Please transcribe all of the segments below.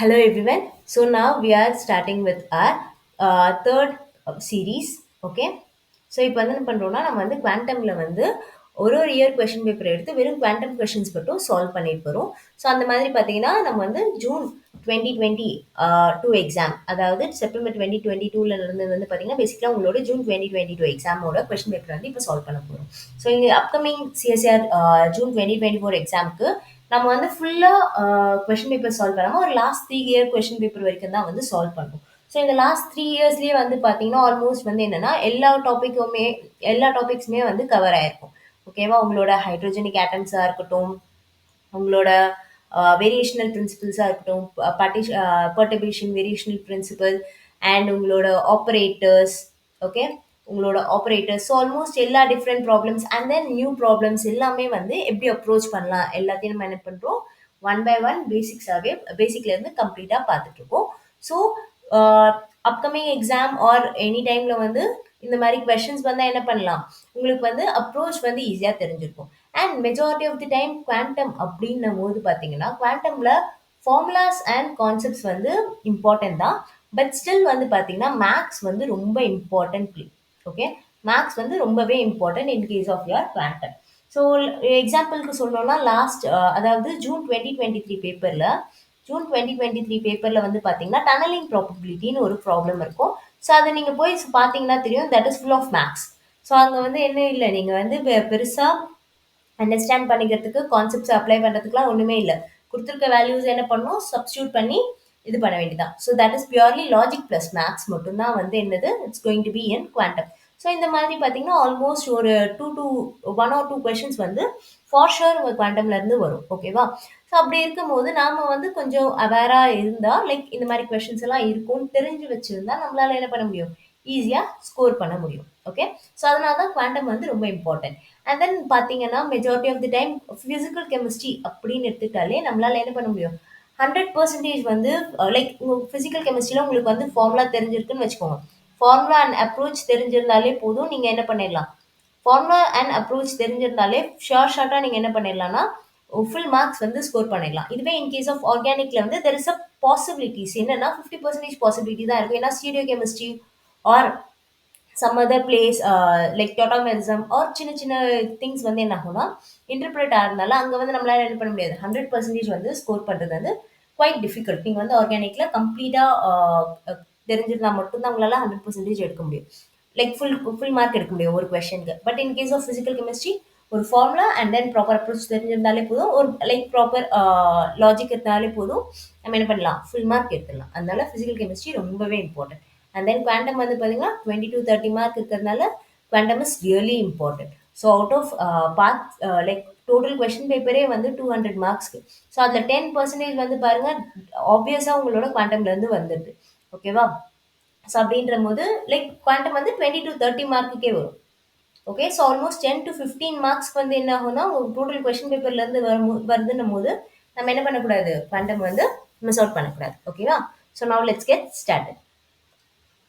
Hello everyone. So now we are starting with our third series. Okay. So இப்போ வந்து என்ன பண்ணுறோம்னா நம்ம வந்து குவாண்டமில் வந்து ஒரு இயர் கொஷின் பேப்பர் எடுத்து வெறும் குவாண்டம் கொஷின்ஸ் மட்டும் சால்வ் பண்ணிட்டு போகிறோம். ஸோ அந்த மாதிரி பார்த்தீங்கன்னா நம்ம வந்து ஜூன் 2020 டூ எக்ஸாம், அதாவது செப்டம்பர் 2022 இருந்து வந்து பார்த்தீங்கன்னா பேசிக்கலாக உங்களோட ஜூன் 2022 எக்ஸாமோட கொஷின் பேப்பர் வந்து இப்போ சால்வ் பண்ண போகிறோம். ஸோ இங்கே அப்கமிங் சிஎஸ்ஆர் ஜூன் 2024 எக்ஸாமுக்கு நம்ம வந்து ஃபுல்லாக கொஷின் பேப்பர் சால்வ் பண்ணாமல் ஒரு லாஸ்ட் 3 இயர் கொஷின் பேப்பர் வரைக்கும் தான் வந்து சால்வ் பண்ணுவோம். ஸோ இந்த லாஸ்ட் 3 இயர்ஸ்லேயே வந்து பார்த்தீங்கன்னா ஆல்மோஸ்ட் வந்து என்னென்னா எல்லா டாபிக்ஸுமே வந்து கவர் ஆயிருக்கும். ஓகேவா, உங்களோட ஹைட்ரோஜெனிக் ஆட்டம்ஸாக இருக்கட்டும், உங்களோட வேரியேஷனல் பிரின்சிபிள்ஸாக இருக்கட்டும், பர்டபிஷன் வேரியேஷனல் பிரின்சிபல் அண்ட் உங்களோட ஆப்ரேட்டர்ஸ். ஓகே, உங்களோட ஆப்ரேட்டர்ஸ். ஸோ ஆல்மோஸ்ட் எல்லா different problems and then new problems எல்லாமே வந்து எப்படி அப்ரோச் பண்ணலாம் எல்லாத்தையும் நம்ம என்ன பண்ணுறோம், ஒன் பை ஒன் பேசிக்லேருந்து கம்ப்ளீட்டாக பார்த்துட்ருக்கோம். So upcoming exam or any டைமில் வந்து இந்த மாதிரி கொஷின்ஸ் வந்தால் என்ன பண்ணலாம், உங்களுக்கு வந்து அப்ரோச் வந்து ஈஸியாக தெரிஞ்சிருக்கும். And majority of the time quantum அப்படின்னும் போது பார்த்தீங்கன்னா குவாண்டமில் ஃபார்முலாஸ் அண்ட் கான்செப்ட்ஸ் வந்து இம்பார்ட்டன்ட் தான். பட் ஸ்டில் வந்து பார்த்தீங்கன்னா மேக்ஸ் வந்து ரொம்ப இம்பார்ட்டன்ட். ஓகே, மேக்ஸ் வந்து ரொம்பவே important in case of your quantum. So எக்ஸாம்பிளுக்கு சொல்லணும்னா அதாவது ஜூன் 2023 பேப்பரில் வந்து பார்த்தீங்கன்னா டனலிங் ப்ராபபிலிட்டின்னு ஒரு ப்ராப்ளம் இருக்கும். ஸோ அதை நீங்கள் போய் பார்த்தீங்கன்னா தெரியும், that is full of maths. So அங்கே வந்து என்ன இல்லை, நீங்கள் வந்து பெருசாக அண்டர்ஸ்டாண்ட் பண்ணிக்கிறதுக்கு, கான்செப்ட்ஸ் அப்ளை பண்ணுறதுக்குலாம் ஒன்றுமே இல்லை. கொடுத்துருக்க வேல்யூஸ் என்ன பண்ணணும், சப்ஸ்டியூட் பண்ணி இது பண்ண வேண்டியதான். So that is purely logic plus maths மட்டும்தான் வந்து என்னது, it's going to be in quantum. So இந்த மாதிரி பார்த்தீங்கன்னா ஆல்மோஸ்ட் ஒரு 1 or 2 கொஷின்ஸ் வந்து ஃபார் ஷுர் உங்கள் குவாண்டம்லேருந்து வரும். ஓகேவா, ஸோ அப்படி இருக்கும்போது நாம் வந்து கொஞ்சம் அவேராக இருந்தால், லைக் இந்த மாதிரி கொஷின்ஸ் எல்லாம் இருக்கும்னு தெரிஞ்சு வச்சுருந்தா நம்மளால் என்ன பண்ண முடியும், ஈஸியாக ஸ்கோர் பண்ண முடியும். ஓகே, ஸோ அதனால தான் குவாண்டம் வந்து ரொம்ப இம்பார்ட்டன்ட். அண்ட் தென் பார்த்தீங்கன்னா majority of the time physical chemistry அப்படின்னு எடுத்துக்கிட்டாலே நம்மளால் என்ன பண்ண முடியும், 100% வந்து லைக் ஃபிசிக்கல் கெமிஸ்ட்ரியில் உங்களுக்கு வந்து ஃபார்முலா தெரிஞ்சிருக்குன்னு வச்சுக்கோங்க. ஃபார்முலா அண்ட் அப்ரோச் தெரிஞ்சிருந்தாலே போதும், நீங்கள் என்ன பண்ணிடலாம், ஃபார்முலா அண்ட் அப்ரோச் தெரிஞ்சிருந்தாலே ஷார்ட்டாக நீங்கள் என்ன பண்ணிடலாம்னா ஃபுல் மார்க்ஸ் வந்து ஸ்கோர் பண்ணிடலாம். இதுவே இன் கேஸ் ஆஃப் ஆர்கானிக்ல வந்து தெர் இஸ் அ பாசிபிலிட்டிஸ் என்னன்னா 50% பாசிபிலிட்டி தான் இருக்கும். ஏன்னா stereo chemistry or some other place like tautomerism or சின்ன சின்ன திங்ஸ் வந்து என்ன ஆகும்னா இன்டர்பிரேட் ஆகிறதுனால அங்கே வந்து நம்மளால என்ன பண்ண முடியாது, 100% வந்து ஸ்கோர் பண்ணுறது வந்து குவைட் டிஃபிகல்ட். நீங்கள் வந்து ஆர்கானிக்ல கம்ப்ளீட்டாக தெரிஞ்சிருந்தா மட்டும்தான் உங்களால் 100% எடுக்க முடியும், லைக் ஃபுல் மார்க் எடுக்க முடியும் ஒரு கொஸ்டினுக்கு. But in case of physical chemistry ஒரு formula and then proper approach தெரிஞ்சிருந்தாலே போதும், ஒரு லைக் ப்ராப்பர் லாஜிக் இருந்தாலே போதும், நம்ம என்ன பண்ணலாம், ஃபுல் மார்க் எடுத்துடலாம். அதனால ஃபிசிக்கல் கெமிஸ்ட்ரி ரொம்பவே இம்பார்ட்டன்ட். அண்ட் தென் குவாண்டம் வந்து பார்த்தீங்கன்னா 20 to 30 மார்க் இருக்கிறதுனால quantum is really important. So out of like total question பேப்பரே வந்து 200 மார்க்ஸ்க்கு. ஸோ அதில் 10% வந்து பாருங்கள் ஆப்வியஸாக உங்களோட குவாண்டம்லேருந்து வந்துடுது. ஓகேவா, ஸோ அப்படின்ற போது லைக் குவாண்டம் வந்து 20 to 30 மார்க்குக்கே வரும். ஓகே, ஸோ ஆல்மோஸ்ட் 10 to 15 மார்க்ஸ்க்கு வந்து என்ன ஆகும்னா டோட்டல் கொஸ்டின் பேப்பர்லேருந்து வருதுன்னும் போது நம்ம என்ன பண்ணக்கூடாது, குவாண்டம் வந்து மிஸ் அவுட் பண்ணக்கூடாது. ஓகேவா, so now let's get started.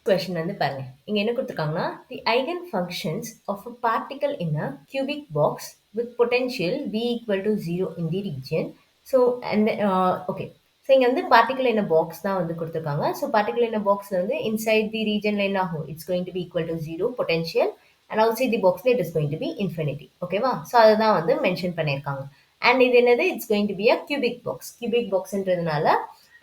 Question வந்து பாருங்க, இங்க என்ன கொடுத்துருக்காங்கன்னா the eigen functions of a particle in a cubic box with potential v equal to 0 in the region. So and okay, so இங்கே வந்து பார்ட்டிகல் இன் அ பாக்ஸ் தான் வந்து கொடுத்துருக்காங்க. ஸோ பார்ட்டிகல் இன் அ பாக்ஸில் வந்து இன்சைட் தி ரீஜனில் என்ன ஆகும், it's going to be equal to 0 potential and outside the பாக்ஸில் it is going to be infinity. ஓகேவா, ஸோ அதுதான் வந்து மென்ஷன் பண்ணியிருக்காங்க. அண்ட் இது என்னது, it's going to be a cubic box. Cubic பாக்ஸ்ன்றதுனால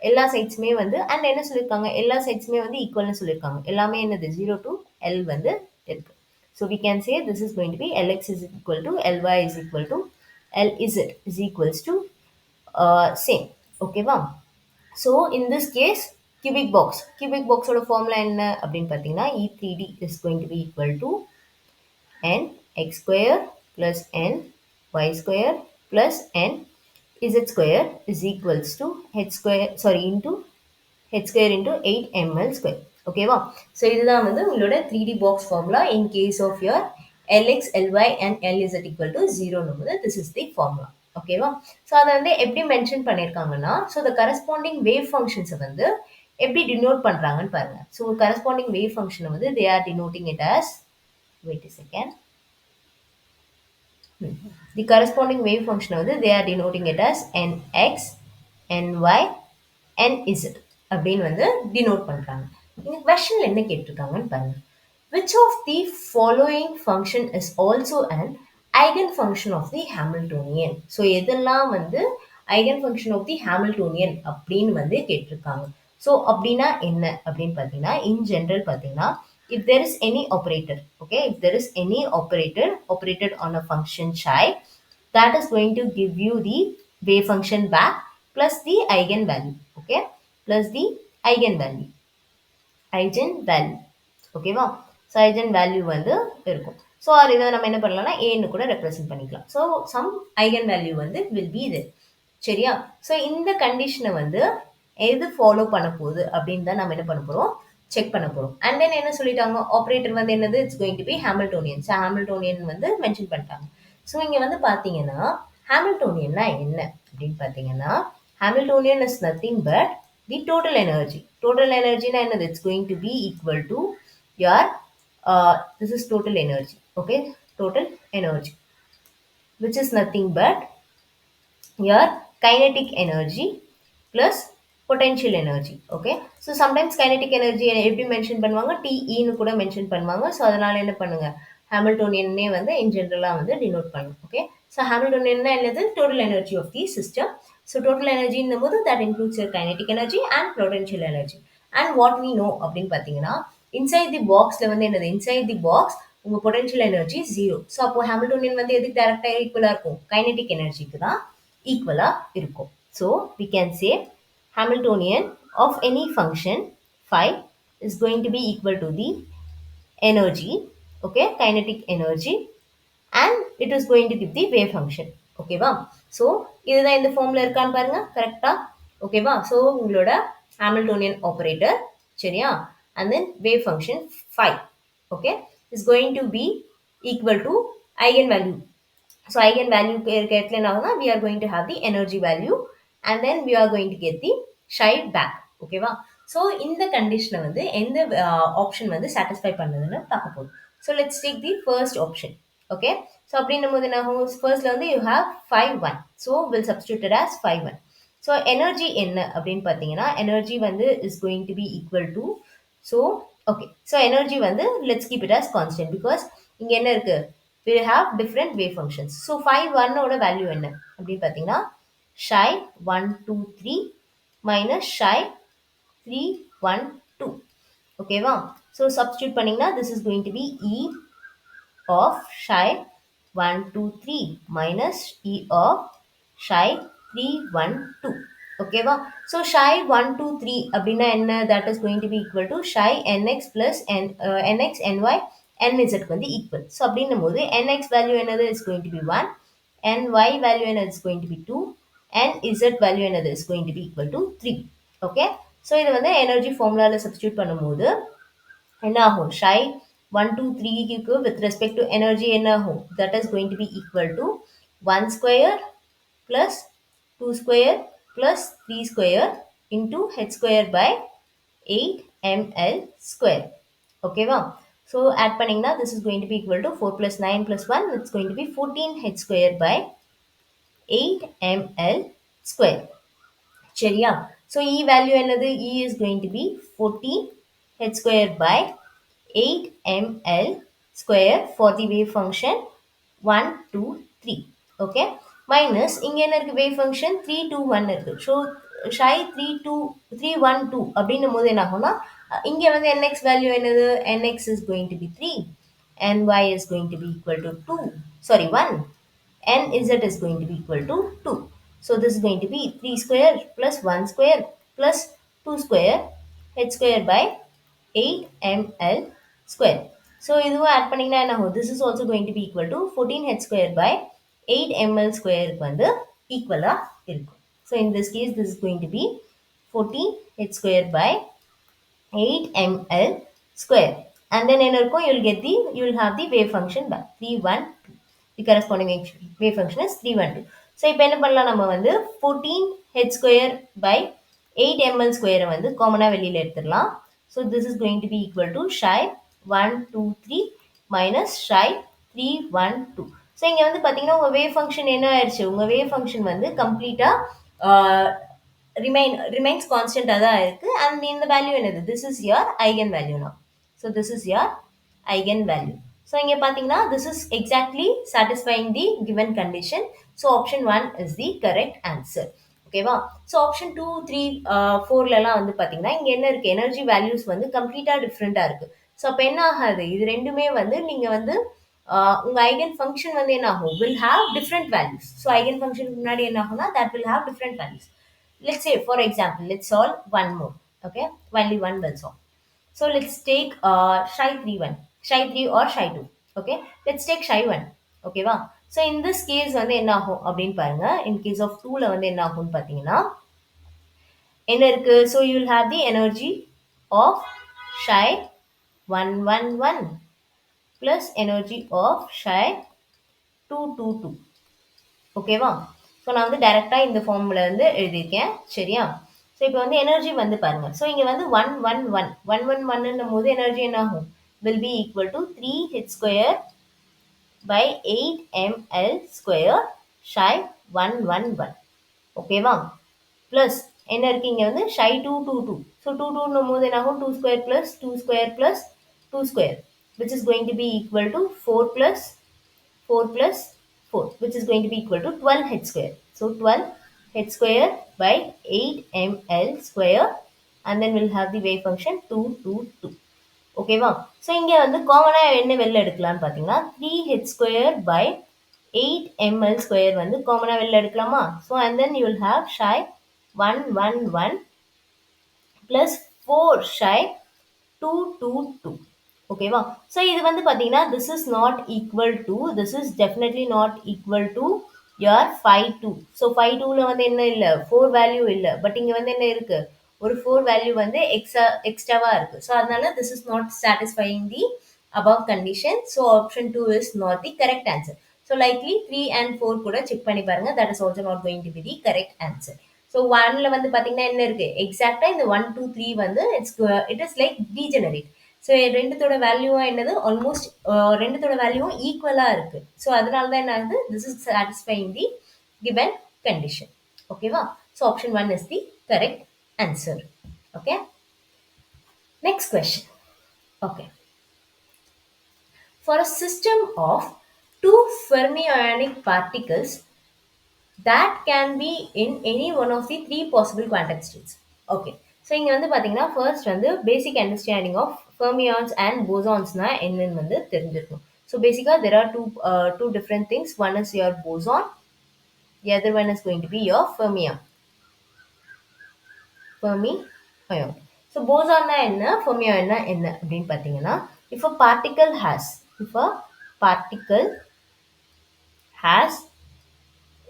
எல்லா சைட்ஸுமே வந்து அண்ட் என்ன சொல்லியிருக்காங்க, எல்லா சைட்ஸுமே வந்து ஈக்குவல்னு சொல்லியிருக்காங்க. எல்லாமே என்னது 0 to L வந்து இருக்கு. So we can say this is going to be Lx is equal to Ly is equal to Lz is equals to same. ஓகேவா, so in this case cubic பாக்ஸோட ஃபார்முலா என்ன அப்படின்னு பார்த்தீங்கன்னா E3D is going to be equal to n x square plus n y square plus n z square is equals to h square into h square into 8 ml square. ஓகேவா, so இதுதான் வந்து உங்களோட 3D box formula in case of your Lx, Ly and Lz equal to 0 போது this is the formula. ஓகேவா, so அதை வந்து எப்படி mention பண்ணியிருக்காங்கன்னா, ஸோ த கரஸ்பாண்டிங் வேவ் ஃபங்க்ஷன்ஸை வந்து எப்படி டினோட் பண்ணுறாங்கன்னு பாருங்க. ஸோ கரஸ்பாண்டிங் வேவ் ஃபங்க்ஷனை வந்து they are denoting it as, wait a second, the corresponding wave function வந்து they are denoting it as nx, ny NZ அப்படின்னு வந்து டினோட் பண்றாங்க. இந்த கொஸ்டின்ல என்ன கேட்டிருக்காங்கன்னு பாருங்க. Which of the following function is also an eigenfunction of the Hamiltonian? So எதெல்லாம் வந்து eigenfunction of the Hamiltonian அப்படின்னு வந்து கேட்டிருக்காங்க. ஸோ அப்படின்னா என்ன அப்படின்னு பார்த்தீங்கன்னா, இன் ஜென்ரல் பார்த்தீங்கன்னா, if there is any operator, okay, if there is any operator operated on a function psi, that is going to give you the wave function back plus the eigenvalue, okay, plus the eigenvalue, eigenvalue, ஓகேவா. So eigen value வந்து இருக்கும். So அது இதை நம்ம என்ன பண்ணலாம்னா ஏன்னு கூட ரெப்ரசென்ட் பண்ணிக்கலாம். ஸோ சம் ஐகன் வேல்யூ வந்து வில் பி இது, சரியா. ஸோ இந்த கண்டிஷனை வந்து எது ஃபாலோ பண்ண போகுது அப்படின்னு தான் நம்ம என்ன பண்ண போகிறோம், செக் பண்ண போகிறோம். அண்ட் தென் என்ன சொல்லிட்டாங்க, ஆப்ரேட்டர் வந்து என்னது, it's going to be Hamiltonian. So Hamiltonian வந்து மென்ஷன் பண்ணிட்டாங்க. ஸோ இங்கே வந்து பார்த்தீங்கன்னா ஹாமில்டோனியன்னா என்ன அப்படின்னு பார்த்தீங்கன்னா, Hamiltonian is nothing but the total energy. Total எனர்ஜினா என்னது, it's going to be equal to your this is total energy, okay, total energy, which is nothing but your kinetic energy plus potential energy, okay. So sometimes kinetic energy எப்படி mention பண்ணுவாங்க, TE னு கூட mention பண்ணுவாங்க. So அதனால என்ன பண்ணுங்க, ஹாமில்டோனியன்னே வந்து இன் ஜென்ரலாக வந்து டினோட் பண்ணும், ஓகே. ஸோ ஹாமில்டோனியன்னா என்னது, total energy of the system. So total எனர்ஜின்னும் போது that includes your kinetic energy and potential energy. And what we know அப்படின்னு பார்த்தீங்கன்னா, இன்சைட் தி பாக்ஸ்ல வந்து என்னது, இன்சைட் தி பாக்ஸ் உங்க பொட்டன்ஷியல் எனர்ஜி 0. ஸோ அப்போ ஹாமில்டோனியன் வந்து எதுக்கு டைரக்டா ஈக்குவலா இருக்கும், கைனடிக் எனர்ஜிக்கு தான் ஈக்குவலா இருக்கும். So we can say Hamiltonian of any function phi is going to be equal to the energy, okay, kinetic energy, and it is going to give the wave function, ஓகேவா. So இதுதான் இந்த ஃபார்ம்ல இருக்கான்னு பாருங்க கரெக்டா, ஓகேவா. ஸோ உங்களோட Hamiltonian operator, சரியா, and then wave function phi, okay, is going to be equal to eigenvalue. So eigenvalue irukka என்ன ஆகும்னா, we are going to have the energy value and then we are going to get the psi back, ஓகேவா. So இந்த கண்டிஷனை வந்து எந்த option வந்து satisfy பண்ணுதுன்னு பார்க்க போகுது. So let's take the first option, okay. So அப்படின்னும் போது என்ன ஆகும், ஃபர்ஸ்ட்ல வந்து you have 5 1. So will substituted as 5 1. So energy என்ன அப்படின்னு பார்த்தீங்கன்னா, எனர்ஜி வந்து is going to be equal to, so okay, so energy வந்து let's keep it as constant because இங்கே என்ன இருக்கு, we have different wave functions. So phi 1 ஓட value என்ன அப்படின்னு பார்த்தீங்கன்னா, psi 1 2 3 minus psi 3 1 2, ஓகேவா. ஸோ சப்ஸ்டியூட் பண்ணீங்கன்னா this is going to be E of psi 1 2 3 minus E of psi 3 1 2, ஓகேவா. ஸோ psi 1 2 3 அப்படின்னா என்ன, that is going to be equal to psi nx plus nx ny nz வந்து equal. So அப்படின்னும் போது nx value என்னது, is going to be 1, ny value என்னது, is going to be 2, and z value என்னது, is going to be equal to 3, okay. So இது வந்து energy ஃபார்முலாவில் substitute பண்ணும்போது என்ன ஆகும், psi 1 2 3க்கு வித் ரெஸ்பெக்ட் டு எனர்ஜி என்ன ஆகும், that is going to be equal to 1 square plus 2 square plus 3 square into h square by 8 ml square, ஓகேவா. ஸோ ஆட் பண்ணிங்கன்னா this is going to be equal to 4 plus 9 plus 1, it's going to be 14 h square by 8 ml square, சரியா. So E value என்னது, E is going to be 14 h square by 8 ml square for the wave function 1 2 3, okay, minus இங்க என்ன இருக்கு, wave function 3 2 1 இருக்கு. So psi 3 2 3 1 2 அப்படின்னும் போது என்ன ஆகும்னா, இங்க வந்து nx வேல்யூ என்னது, nx is going to be 3, ny is going to be equal to 2, sorry 1, and z is going to be equal to 2. So this is going to be 3 square plus 1 square plus 2 square h square by 8 ml square. So இதுவும் add பண்ணிங்கன்னா என்ன ஆகும், this is also going to be equal to 14 h square by 8 ml square வந்து ஈக்குவலா இருக்கும். So in this case this is going to be 14 h square by 8 ml square, and then என்ன இருக்கும், you will have the wave function back 3 1 2. The corresponding wave function is 3 1 2. So இப்போ என்ன பண்ணலாம், நம்ம வந்து 14 h square by 8 ml square வந்து காமனா வெளியில எடுத்துடலாம். So this is going to be equal to psi 1 2 3 minus psi 3 1 2. So இங்க வந்து பாத்தீங்கன்னா உங்க wave function என்ன ஆயிடுச்சு, உங்க wave function வந்து கம்ப்ளீட்டா remains constant தான் இருக்கு. And இந்த வேல்யூ என்னது? This is your eigen value now. So this is your eigen value. So இங்க பாத்தீங்கன்னா this is exactly satisfying the given condition. So option 1 is the correct answer. ஓகேவா? So option 2, 3, 4லலாம் வந்து பார்த்தீங்கன்னா இங்கே என்ன இருக்குது, எனர்ஜி வேல்யூஸ் வந்து கம்ப்ளீட்டாக டிஃப்ரெண்ட்டாக இருக்குது. ஸோ அப்போ என்ன ஆகாது, இது ரெண்டுமே வந்து நீங்கள் வந்து உங்கள் ஐகன் ஃபங்க்ஷன் வந்து என்ன ஆகும், will have different values. So eigen ஃபங்க்ஷனுக்கு முன்னாடி என்ன ஆகும்னா that will have different values. Let's say, for example, let's solve one more. Okay, only one will solve. So let's take shy 3 1, shy 3 or shy 2. Okay, let's take shy 1. Okay வா? So in this case வந்து என்ன ஆகும் அப்படின்னு பாருங்க. In case of 2ல வந்து என்ன ஆகும்னு பார்த்தீங்கன்னா என்ன இருக்கு, so you will have the energy of shy 1 1 1 plus energy of shy 2 2 2. ஓகேவா? ஸோ நான் வந்து டைரெக்டாக இந்த ஃபார்முல வந்து எழுதியிருக்கேன். சரியா? ஸோ இப்போ வந்து எனர்ஜி வந்து பாருங்க. ஸோ இங்கே வந்து 1 1 1 1 1 1 போது எனர்ஜி என்ன ஆகும், will be equal to 3h² by 8ml square shy 1 1 1. ஓகேவா? ப்ளஸ் என்ன இருக்கு இங்கே வந்து shy 2 2 2. ஸோ 2 2 போது என்ன ஆகும், 2 square plus 2 square plus 2 square which is going to be equal to 4 plus 4 plus 4 which is going to be equal to 12h square. So 12h square by 8ml square and then we'll have the wave function 2 2 2. ஓகேவா? So இங்கே வந்து காமனாக என்ன வெளில எடுக்கலாம்னு பார்த்தீங்கன்னா 3h square by 8ml square வந்து காமனாக வெளில எடுக்கலாமா? So and then you will have shy 1 1 1 plus 4 shy 2 2 2. ஓகேவா? ஸோ இது வந்து பார்த்தீங்கன்னா this is not equal to, this is definitely not equal to your phi 2. So phi 2ல வந்து என்ன இல்லை, 4 வேல்யூ இல்லை, பட் இங்கே வந்து என்ன இருக்கு, ஒரு 4 வேல்யூ வந்து எக்ஸ்ட்ராவா இருக்கு. ஸோ அதனால this is not satisfying the above condition. So option 2 is not the correct answer. So likely 3 and 4 கூட செக் பண்ணி பாருங்க, that is also not going to be the correct answer. So 1ல வந்து பார்த்தீங்கன்னா என்ன இருக்கு, எக்ஸாக்டா இந்த 1 2 3 வந்து it is like degenerate. So ரெண்டுத்தோட வேல்யூவும் என்னது, ஆல்மோஸ்ட் ரெண்டுத்தோட வேல்யூவும் ஈக்குவலாக இருக்குது. ஸோ அதனால தான் என்ன ஆகுது, this is satisfying the given condition. ஓகேவா? So option 1 is the correct answer. Okay, next question. Okay, for a system of 2 fermionic particles that can be in any one of the 3 possible quantum states. Okay, so இங்கே வந்து பார்த்தீங்கன்னா first வந்து basic understanding of fermions and போசான்ஸ்னா என்னன்னு வந்து தெரிஞ்சிருக்கும். So பேசிக்காக there are two different things. One is your boson, the other one is going to be your fermion. So போசான்னா என்ன, ஃபெர்மியான்னா என்ன அப்படின்னு பார்த்தீங்கன்னா, if a particle has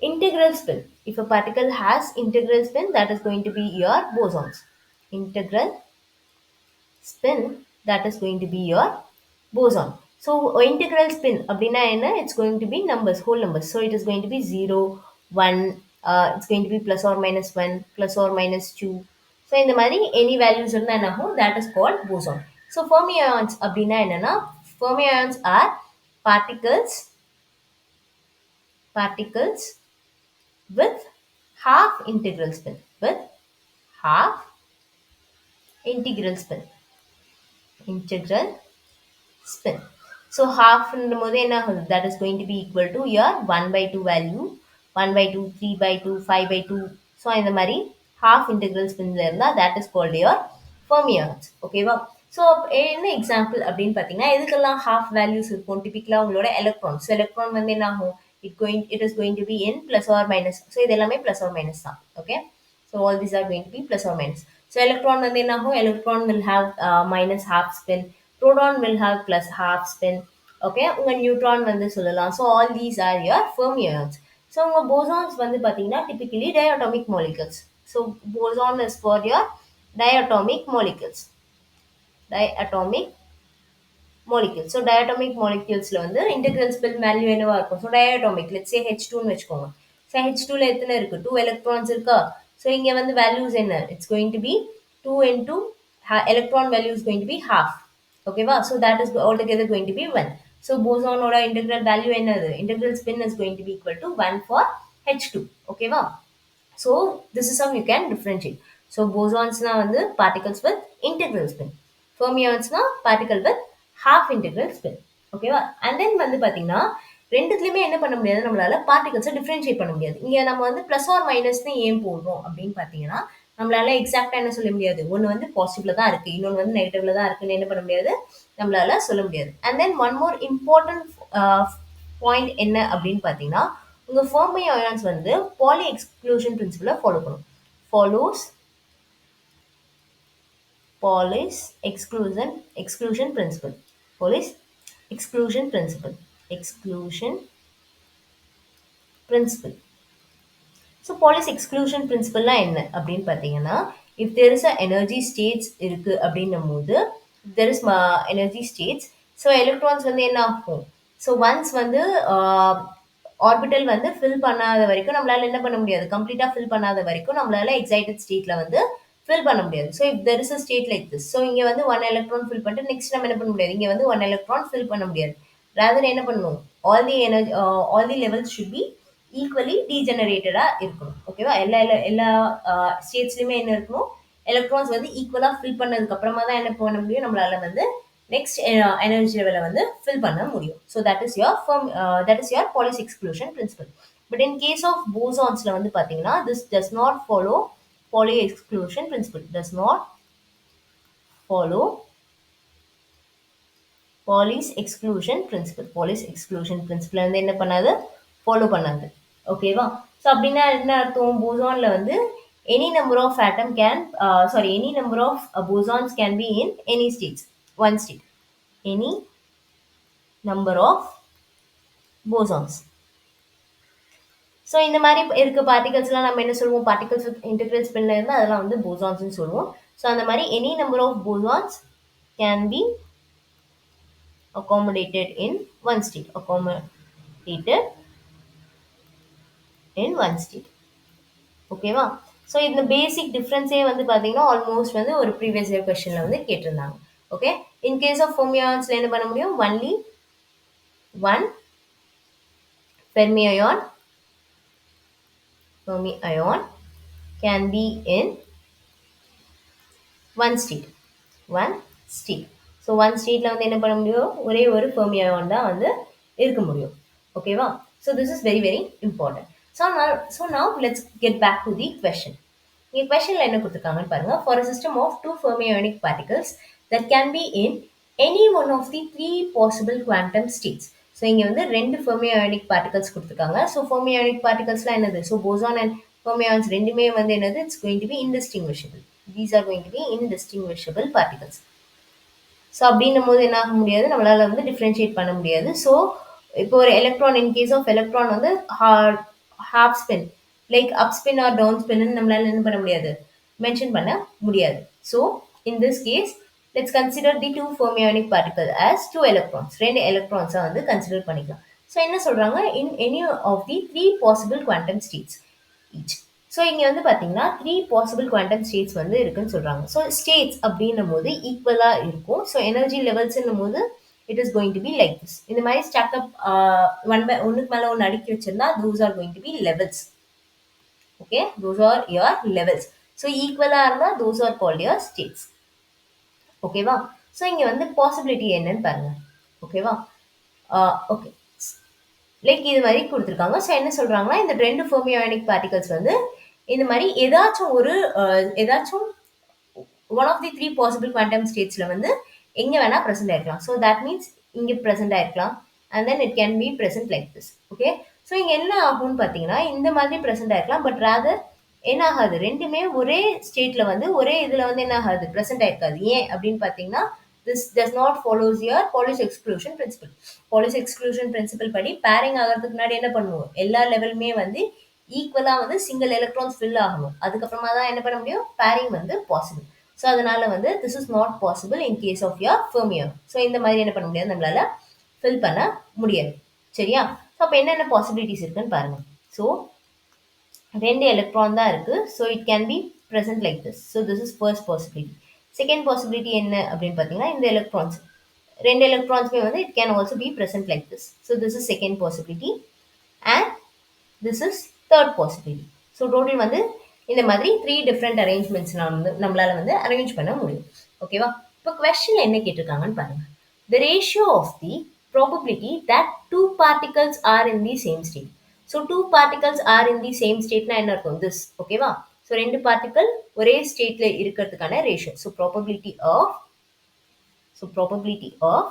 integral spin. If a particle has integral spin, that is going to be your bosons. Integral spin, that is going to be your boson. So integral spin அப்படின்னா என்ன, it's going to be numbers, whole numbers. So it is going to be 0 1, it's going to be plus or minus 1, plus or minus 2. So இந்த மாதிரி any values இருந்தா என்ன ஆகும், that is called boson. So fermions அப்படின்னா என்னன்னா, fermions are particles with half integral spin. So half போது என்ன ஆகுது, that is going to be equal to your 1/2 value, 1/2, 3/2, 5/2. So இந்த மாதிரி half integral spinல இருந்தால் that is called your fermions. ஓகேவா? So என்ன எக்ஸாம்பிள் அப்படின்னு பார்த்தீங்கன்னா, எதுக்கெல்லாம் half values இருக்கும், டிபிக்கலாக உங்களோட எலக்ட்ரான்ஸ். எலக்ட்ரான் வந்து என்ன ஆகும், it is going to be in plus or minus. So இது எல்லாமே plus or minus தான். Okay, so all these are going to be plus or minus. So electron வந்து என்ன ஆகும், electron will have minus half spin, proton will have plus half spin. Okay, உங்கள் neutron வந்து சொல்லலாம். So all these are your fermions. So உங்கள் bosons வந்து பார்த்தீங்கன்னா typically diatomic molecules. So boson is for your diatomic molecules. So diatomic moleculesல வந்து integral spin value என்னவா இருக்கும். So diatomic, let's say H2ன்னு வச்சுக்கோங்க. ஸோ H2ல எத்தனை இருக்கு, 2 electrons இருக்கா. ஸோ இங்கே வந்து values என்ன, it's going to be 2 into electron value is going to be half. ஓகேவா? So that is altogether going to be 1. So போசானோட integral value என்னது, integral spin is going to be equal to 1 for H2. ஓகேவா? So this is how you can differentiate. So bosonsனா வந்து particles with integral spin, fermionsனா particle with half integral spin. ஓகேவா? And then வந்து பாத்தீங்கன்னா ரெண்டுத்துலயுமே என்ன பண்ண முடியாது, நம்மளால பார்ட்டிகல்ஸை டிஃபரன்ஷியேட் பண்ண முடியாது. இங்க நம்ம வந்து பிளஸ் ஆர் மைனஸ்னு ஏன் போடுறோம் அப்படின்னு பாத்தீங்கன்னா, நம்மளால எக்ஸாக்டா என்ன சொல்ல முடியாது, ஒன்னு வந்து பாசிட்டிவ்ல தான் இருக்கு, இன்னொன்று வந்து நெகட்டிவ்ல தான் இருக்குன்னு என்ன பண்ண முடியாது, நம்மளால சொல்ல முடியாது. And then one more important point என்ன அப்படின்னு பாத்தீங்கன்னா, உங்க ஃபெர்மி அயான்ஸ் வந்து பாலி எக்ஸ்க்ளூஷன் பிரின்சிபலை ஃபாலோ பண்ணும். Follows Pauli's exclusion principle. Pauli's exclusion principle. Exclusion principle. So Pauli's exclusion பிரின்சிபல்லாம் என்ன அப்படின்னு பார்த்தீங்கன்னா, if there is a energy states இருக்கு அப்படின்னும் போது, there is energy states, so electrons வந்து என்ன ஆகும், ஸோ ஒன்ஸ் வந்து ஆர்பிட்டல் வந்து ஃபில் பண்ணாத வரைக்கும் நம்மளால என்ன பண்ண முடியாது, கம்ப்ளீட்டாக ஃபில் பண்ணாத வரைக்கும் நம்மளால எக்ஸைட்டட் ஸ்டேட்ல வந்து ஃபில் பண்ண முடியாது. So if there is a state like this, so இங்கே வந்து ஒன் எலக்ட்ரான் ஃபில் பண்ணிட்டு நெக்ஸ்ட் நம்ம என்ன பண்ண முடியாது, இங்கே வந்து ஒன் எலக்ட்ரான் ஃபில் பண்ண முடியாது. ரேதர் என்ன பண்ணணும், all the energy all the levels should be equally டீஜெனரேட்டடா இருக்கணும். ஓகேவா? எல்லா எல்லா ஸ்டேட்ஸ்லயுமே என்ன இருக்கணும், எலக்ட்ரான்ஸ் வந்து ஈக்குவலா ஃபில் பண்ணதுக்கு அப்புறமா தான் என்ன பண்ண முடியும், நம்மளால வந்து நெக்ஸ்ட் எனர்ஜி லெவலை வந்து ஃபில் பண்ண முடியும். So that is your Pauli's exclusion principle. But in case of போசான்ஸ்ல வந்து பாத்தீங்கன்னா, this does not follow Pauli exclusion principle, does not follow Pauli's exclusion principle. Pauli's exclusion principle வந்து என்ன பண்ணாது, ஃபாலோ பண்ணாது. ஓகேவா? ஸோ அப்படின்னா என்ன அர்த்தம், போசான்ல வந்து any number of atom can any number of bosons can be in any states, one state, any number of bosons. So இந்த மாதிரி இருக்க பார்ட்டிகல்ஸ்லாம் நம்ம என்ன சொல்லுவோம், பார்ட்டிகல்ஸ் வித் இன்டெக்ரல் ஸ்பின்ல இருந்து அதெல்லாம் வந்து போசான்ஸ்னு சொல்லுவோம். ஸோ அந்த மாதிரி any number of bosons can be accommodated in one state, accommodated in one state. ஓகேவா? ஸோ இந்த பேசிக் டிஃப்ரென்ஸே வந்து பார்த்தீங்கன்னா ஆல்மோஸ்ட் வந்து ஒரு ப்ரீவியஸ் இயர் கொஸ்டின்ல வந்து கேட்டிருந்தாங்க. ஓகே, இன் கேஸ் ஆஃப் ஃபெர்மியான்ஸ்ல என்ன பண்ண முடியும், only one fermion can be in one state, one state. So one ஸ்டேட்ல வந்து என்ன பண்ண முடியும், ஒரே ஒரு ஃபெர்மி அயான் தான் வந்து இருக்க முடியும். ஓகேவா? So this is very very important. So now let's get back to the question. இங்க questionல என்ன கொடுத்திருக்காங்கன்னு பாருங்க. For a system of two fermionic particles that can be in any one of the three possible quantum states. So இங்க வந்து ரெண்டு fermionic particles கொடுத்திருக்காங்க. So fermionic particlesலாம் என்னது, so boson and fermions ரெண்டுமே வந்து என்னது, it's going to be indistinguishable. These are going to be indistinguishable particles. So அப்படின்னும் போது என்ன ஆக முடியாது, நம்மளால வந்து டிஃப்ரென்ஷியேட் பண்ண முடியாது. ஸோ இப்போ ஒரு electron, in case of electron வந்து half spin, like up spin or down spin நம்மளால என்ன பண்ண முடியாது, மென்ஷன் பண்ண முடியாது. So in this case let's consider the two fermionic particle as two electrons, ரெண்டு எலக்ட்ரான்ஸை வந்து கன்சிடர் பண்ணிக்கலாம். ஸோ என்ன சொல்றாங்க, in any of the three possible quantum states each. So இங்கே வந்து பார்த்தீங்கன்னா த்ரீ பாசிபிள் குவாண்டம் ஸ்டேட்ஸ் வந்து இருக்குன்னு சொல்கிறாங்க. ஸோ ஸ்டேட்ஸ் அப்படின்னும் போது ஈக்குவலாக இருக்கும். ஸோ எனர்ஜி லெவல்ஸ்ன்னும் போது it is going to be like this. இந்த மாதிரி ஸ்டாக்அப் ஒன்றுக்கு மேலே ஒன்று அடுக்கி வச்சிருந்தா those are going to be levels. Okay, those are your levels. So ஈக்குவலாக இருந்தால் those are called your states. ஓகேவா? ஸோ இங்கே வந்து பாசிபிலிட்டி என்னன்னு பாருங்க. ஓகேவா? ஓகே, லைக் இது மாதிரி கொடுத்துருக்காங்க. ஸோ என்ன சொல்கிறாங்கன்னா, இந்த ரெண்டு ஃபெர்மியானிக் பார்ட்டிகல்ஸ் வந்து இந்த மாதிரி ஏதாச்சும் one of the three possible quantum ஸ்டேட்ஸில் வந்து எங்கே வேணால் ப்ரெசென்ட் ஆயிருக்கலாம். ஸோ தட் மீன்ஸ் இங்கே ப்ரெசென்ட் ஆயிருக்கலாம் and then it can be present like this. Okay, so இங்கே என்ன ஆகும்னு பார்த்தீங்கன்னா, இந்த மாதிரி ப்ரெசென்ட் ஆயிருக்கலாம். பட் ரேதர் என்ன ஆகாது, ரெண்டுமே ஒரே ஸ்டேட்டில் வந்து ஒரே இதில் வந்து என்ன ஆகாது, ப்ரெசென்ட் ஆயிருக்காது. ஏன் அப்படின்னு பார்த்தீங்கன்னா, this does not follows your Pauli's exclusion principle. Pauli's exclusion principle படி பேரிங் ஆகிறதுக்கு முன்னாடி என்ன பண்ணுவோம், எல்லா லெவலுமே வந்து ஈக்குவலா வந்து சிங்கிள் எலக்ட்ரான்ஸ் ஃபில் ஆகணும். அதுக்கப்புறமா தான் என்ன பண்ண முடியும், பேரிங் வந்து பாசிபிள். ஸோ அதனால வந்து this is not possible in case of your fermion. So இந்த மாதிரி என்ன பண்ண முடியாது, நம்மளால ஃபில் பண்ண முடியாது. சரியா? ஸோ அப்போ என்னென்ன பாசிபிலிட்டிஸ் இருக்குன்னு பாருங்க. ஸோ ரெண்டு எலக்ட்ரான் தான் இருக்கு. So it can be present like this. So this is first possibility. Second possibility என்ன அப்படின்னு பார்த்தீங்கன்னா, இந்த எலக்ட்ரான்ஸ் ரெண்டு எலக்ட்ரான்ஸ்மே வந்து it can also be present like this. So this is second possibility and this is third possibility. So total வந்து இந்த மாதிரி 3 different arrangements நம்மளால வந்து அரேஞ்ச் பண்ண முடியும். ஓகேவா? இப்போ கொஸ்டின் என்ன கேட்டிருக்காங்கன்னு பாருங்க. The ratio of the probability that two particles are in the same state. So two particles are in the same state னா என்ன இருக்கும்? This. ஓகேவா? ஸோ ரெண்டு பார்ட்டிகல் ஒரே ஸ்டேட்ல இருக்கிறதுக்கான ratio. So probability of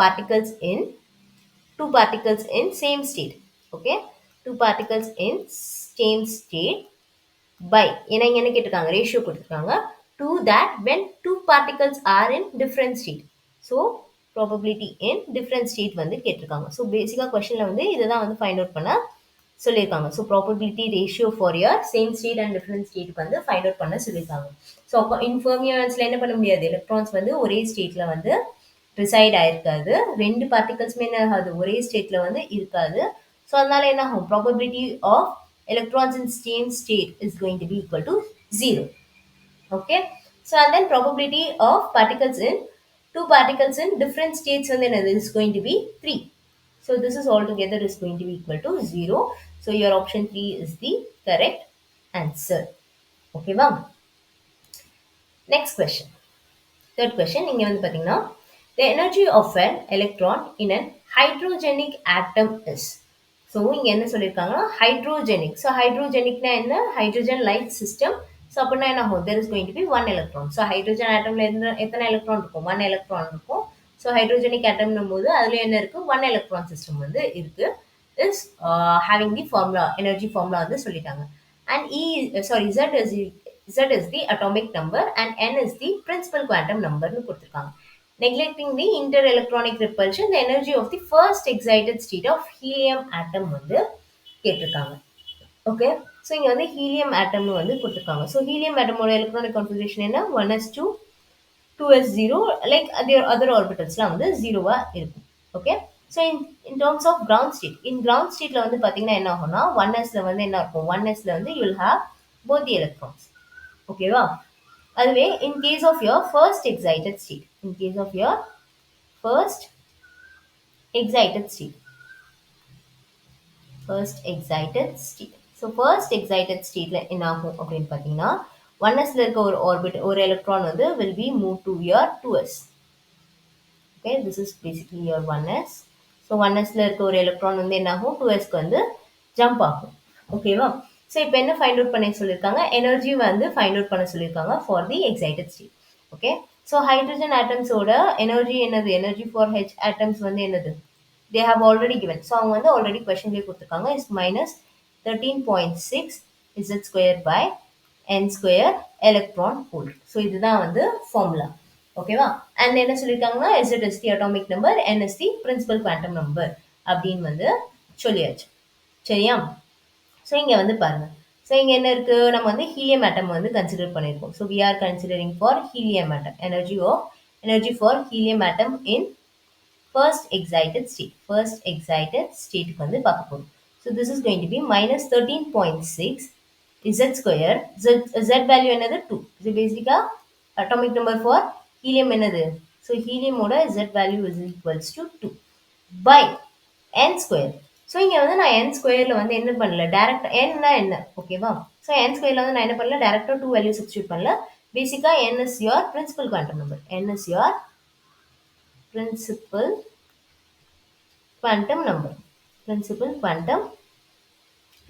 particles in two particles in same state. Okay, two particles in same state by என்ன கேட்டிருக்காங்க ரேஷியோ கொடுத்துருக்காங்க to that when two particles are in different state. So probability in different state வந்து கேட்டிருக்காங்க. So பேசிக்காக கொஸ்டினில் வந்து இதை தான் வந்து ஃபைண்ட் அவுட் பண்ண சொல்லியிருக்காங்க. So probability ratio for your same state and different ஸ்டேட்டுக்கு வந்து ஃபைண்ட் அவுட் பண்ண சொல்லியிருக்காங்க. ஸோ அப்போ இன்ஃபர்மியான்ஸில் என்ன பண்ண முடியாது, எலக்ட்ரான்ஸ் வந்து ஒரே ஸ்டேட்டில் வந்து ரிசைட் ஆயிருக்காது, ரெண்டு பார்ட்டிகல்ஸுமே என்ன ஆகாது ஒரே ஸ்டேட்டில் வந்து இருக்காது. ஸோ அதனால என்ன ஆகும், probability of electrons in same state is going to be equal to 0. Okay, so and then probability of particles in two particles in different states and then is going to be 3. So this is altogether is going to be equal to 0. So your option 3 is the correct answer. Okay, wow. Next question. Third question, நீங்க வந்து பாத்தீங்கன்னா the energy of an electron in an hydrogenic atom is. So இங்கே என்ன சொல்லியிருக்காங்கன்னா ஹைட்ரோஜெனிக். So ஹைட்ரோஜெனிக்னா என்ன, hydrogen light system. So அப்படின்னா என்ன ஆகும், there is going to be one electron. So hydrogen ஆட்டம்ல எத்தனை எலக்ட்ரான் இருக்கும், ஒன் எலக்ட்ரான் இருக்கும். ஸோ ஹைட்ரோஜெனிக் ஆட்டம்னும் போது அதில் என்ன இருக்கு, ஒன் எலக்ட்ரான் சிஸ்டம் வந்து இருக்கு. Is having the formula, energy formula வந்து சொல்லிட்டாங்க. And Z is the atomic number and N is the principal quantum number னு கொடுத்துருக்காங்க. Neglecting the interelectronic repulsion, the energy of the first excited state of helium atom வந்து கேட்டிருக்காங்க. Okay, so இங்கே வந்து helium ஆட்டம்னு வந்து கொடுத்துருக்காங்க. ஸோ ஹீலியம் ஆட்டமோட எலக்ட்ரானிக் கான்ஃபிகரேஷன் என்ன, 1s2 2s0, லைக் அதர் ஆர்பிட்டல்ஸ்லாம் வந்து ஜீரோவாக இருக்கும். Okay, so in terms of ground state, in ground ஸ்டேட்டில் வந்து பார்த்தீங்கன்னா என்ன ஆகும்னா 1sல வந்து என்ன இருக்கும், 1sல வந்து you will have both the electrons. ஓகேவா? அதுவே in case of your first excited state, in case of your first excited state, first excited state. So first excited ஸ்டேட்ல என்ன ஆகும் அப்படின்னு பார்த்தீங்கன்னா 1sல இருக்க ஒரு ஆர்பிட், ஒரு எலக்ட்ரான் வந்து will be moved to your 2s. Okay, this is basically your 1s. So 1sல இருக்க ஒரு எலக்ட்ரான் வந்து என்ன ஆகும், 2sக்கு வந்து ஜம்ப் ஆகும். ஓகேவா? ஸோ இப்போ என்ன ஃபைண்ட் அவுட் பண்ண சொல்லியிருக்காங்க, எனர்ஜி வந்து ஃபைண்ட் அவுட் பண்ண சொல்லியிருக்காங்க for the excited state. Okay, so hydrogen ஆட்டம்ஸோட எனர்ஜி என்னது, எனர்ஜி ஃபார் H ஆட்டம்ஸ் வந்து என்னது, they have already given. So அவங்க வந்து ஆல்ரெடி கொஸ்டின்லேயே கொடுத்துருக்காங்க, is minus 13.6 Z square by N square electron volt. So இதுதான் வந்து ஃபார்முலா. ஓகேவா? அண்ட் என்ன சொல்லியிருக்காங்கன்னா Z is the atomic number, N is the principal quantum number அப்படின்னு வந்து சொல்லியாச்சு. சரியா? ஸோ இங்கே வந்து பாருங்க, ஸோ இங்கே என்ன இருக்கு, நம்ம வந்து ஹீலியம் ஆட்டம் வந்து கன்சிடர் பண்ணியிருக்கோம். So we are considering for helium atom, energy for helium atom in first excited state. First excited ஸ்டேட்டுக்கு வந்து பார்க்க போகிறோம். So this is going to be minus 13.6 Z square. Z value என்னது 2. இது பேசிக்காக அட்டாமிக் நம்பர் ஃபார் ஹீலியம் என்னது, so ஹீலியமோட Z value is equals to 2 by N square. So இங்கே வந்து நான் N ஸ்கொயரில் வந்து என்ன பண்ணல, டேரக்டாக Nனா என்ன, ஓகேவா? ஸோ N ஸ்கொயரில் வந்து நான் என்ன பண்ணல, டேரக்டாக 2 வேல்யூ சப்ஸ்டியூட் பண்ணல. பேசிக்காக N is your principal quantum number, N is your principal quantum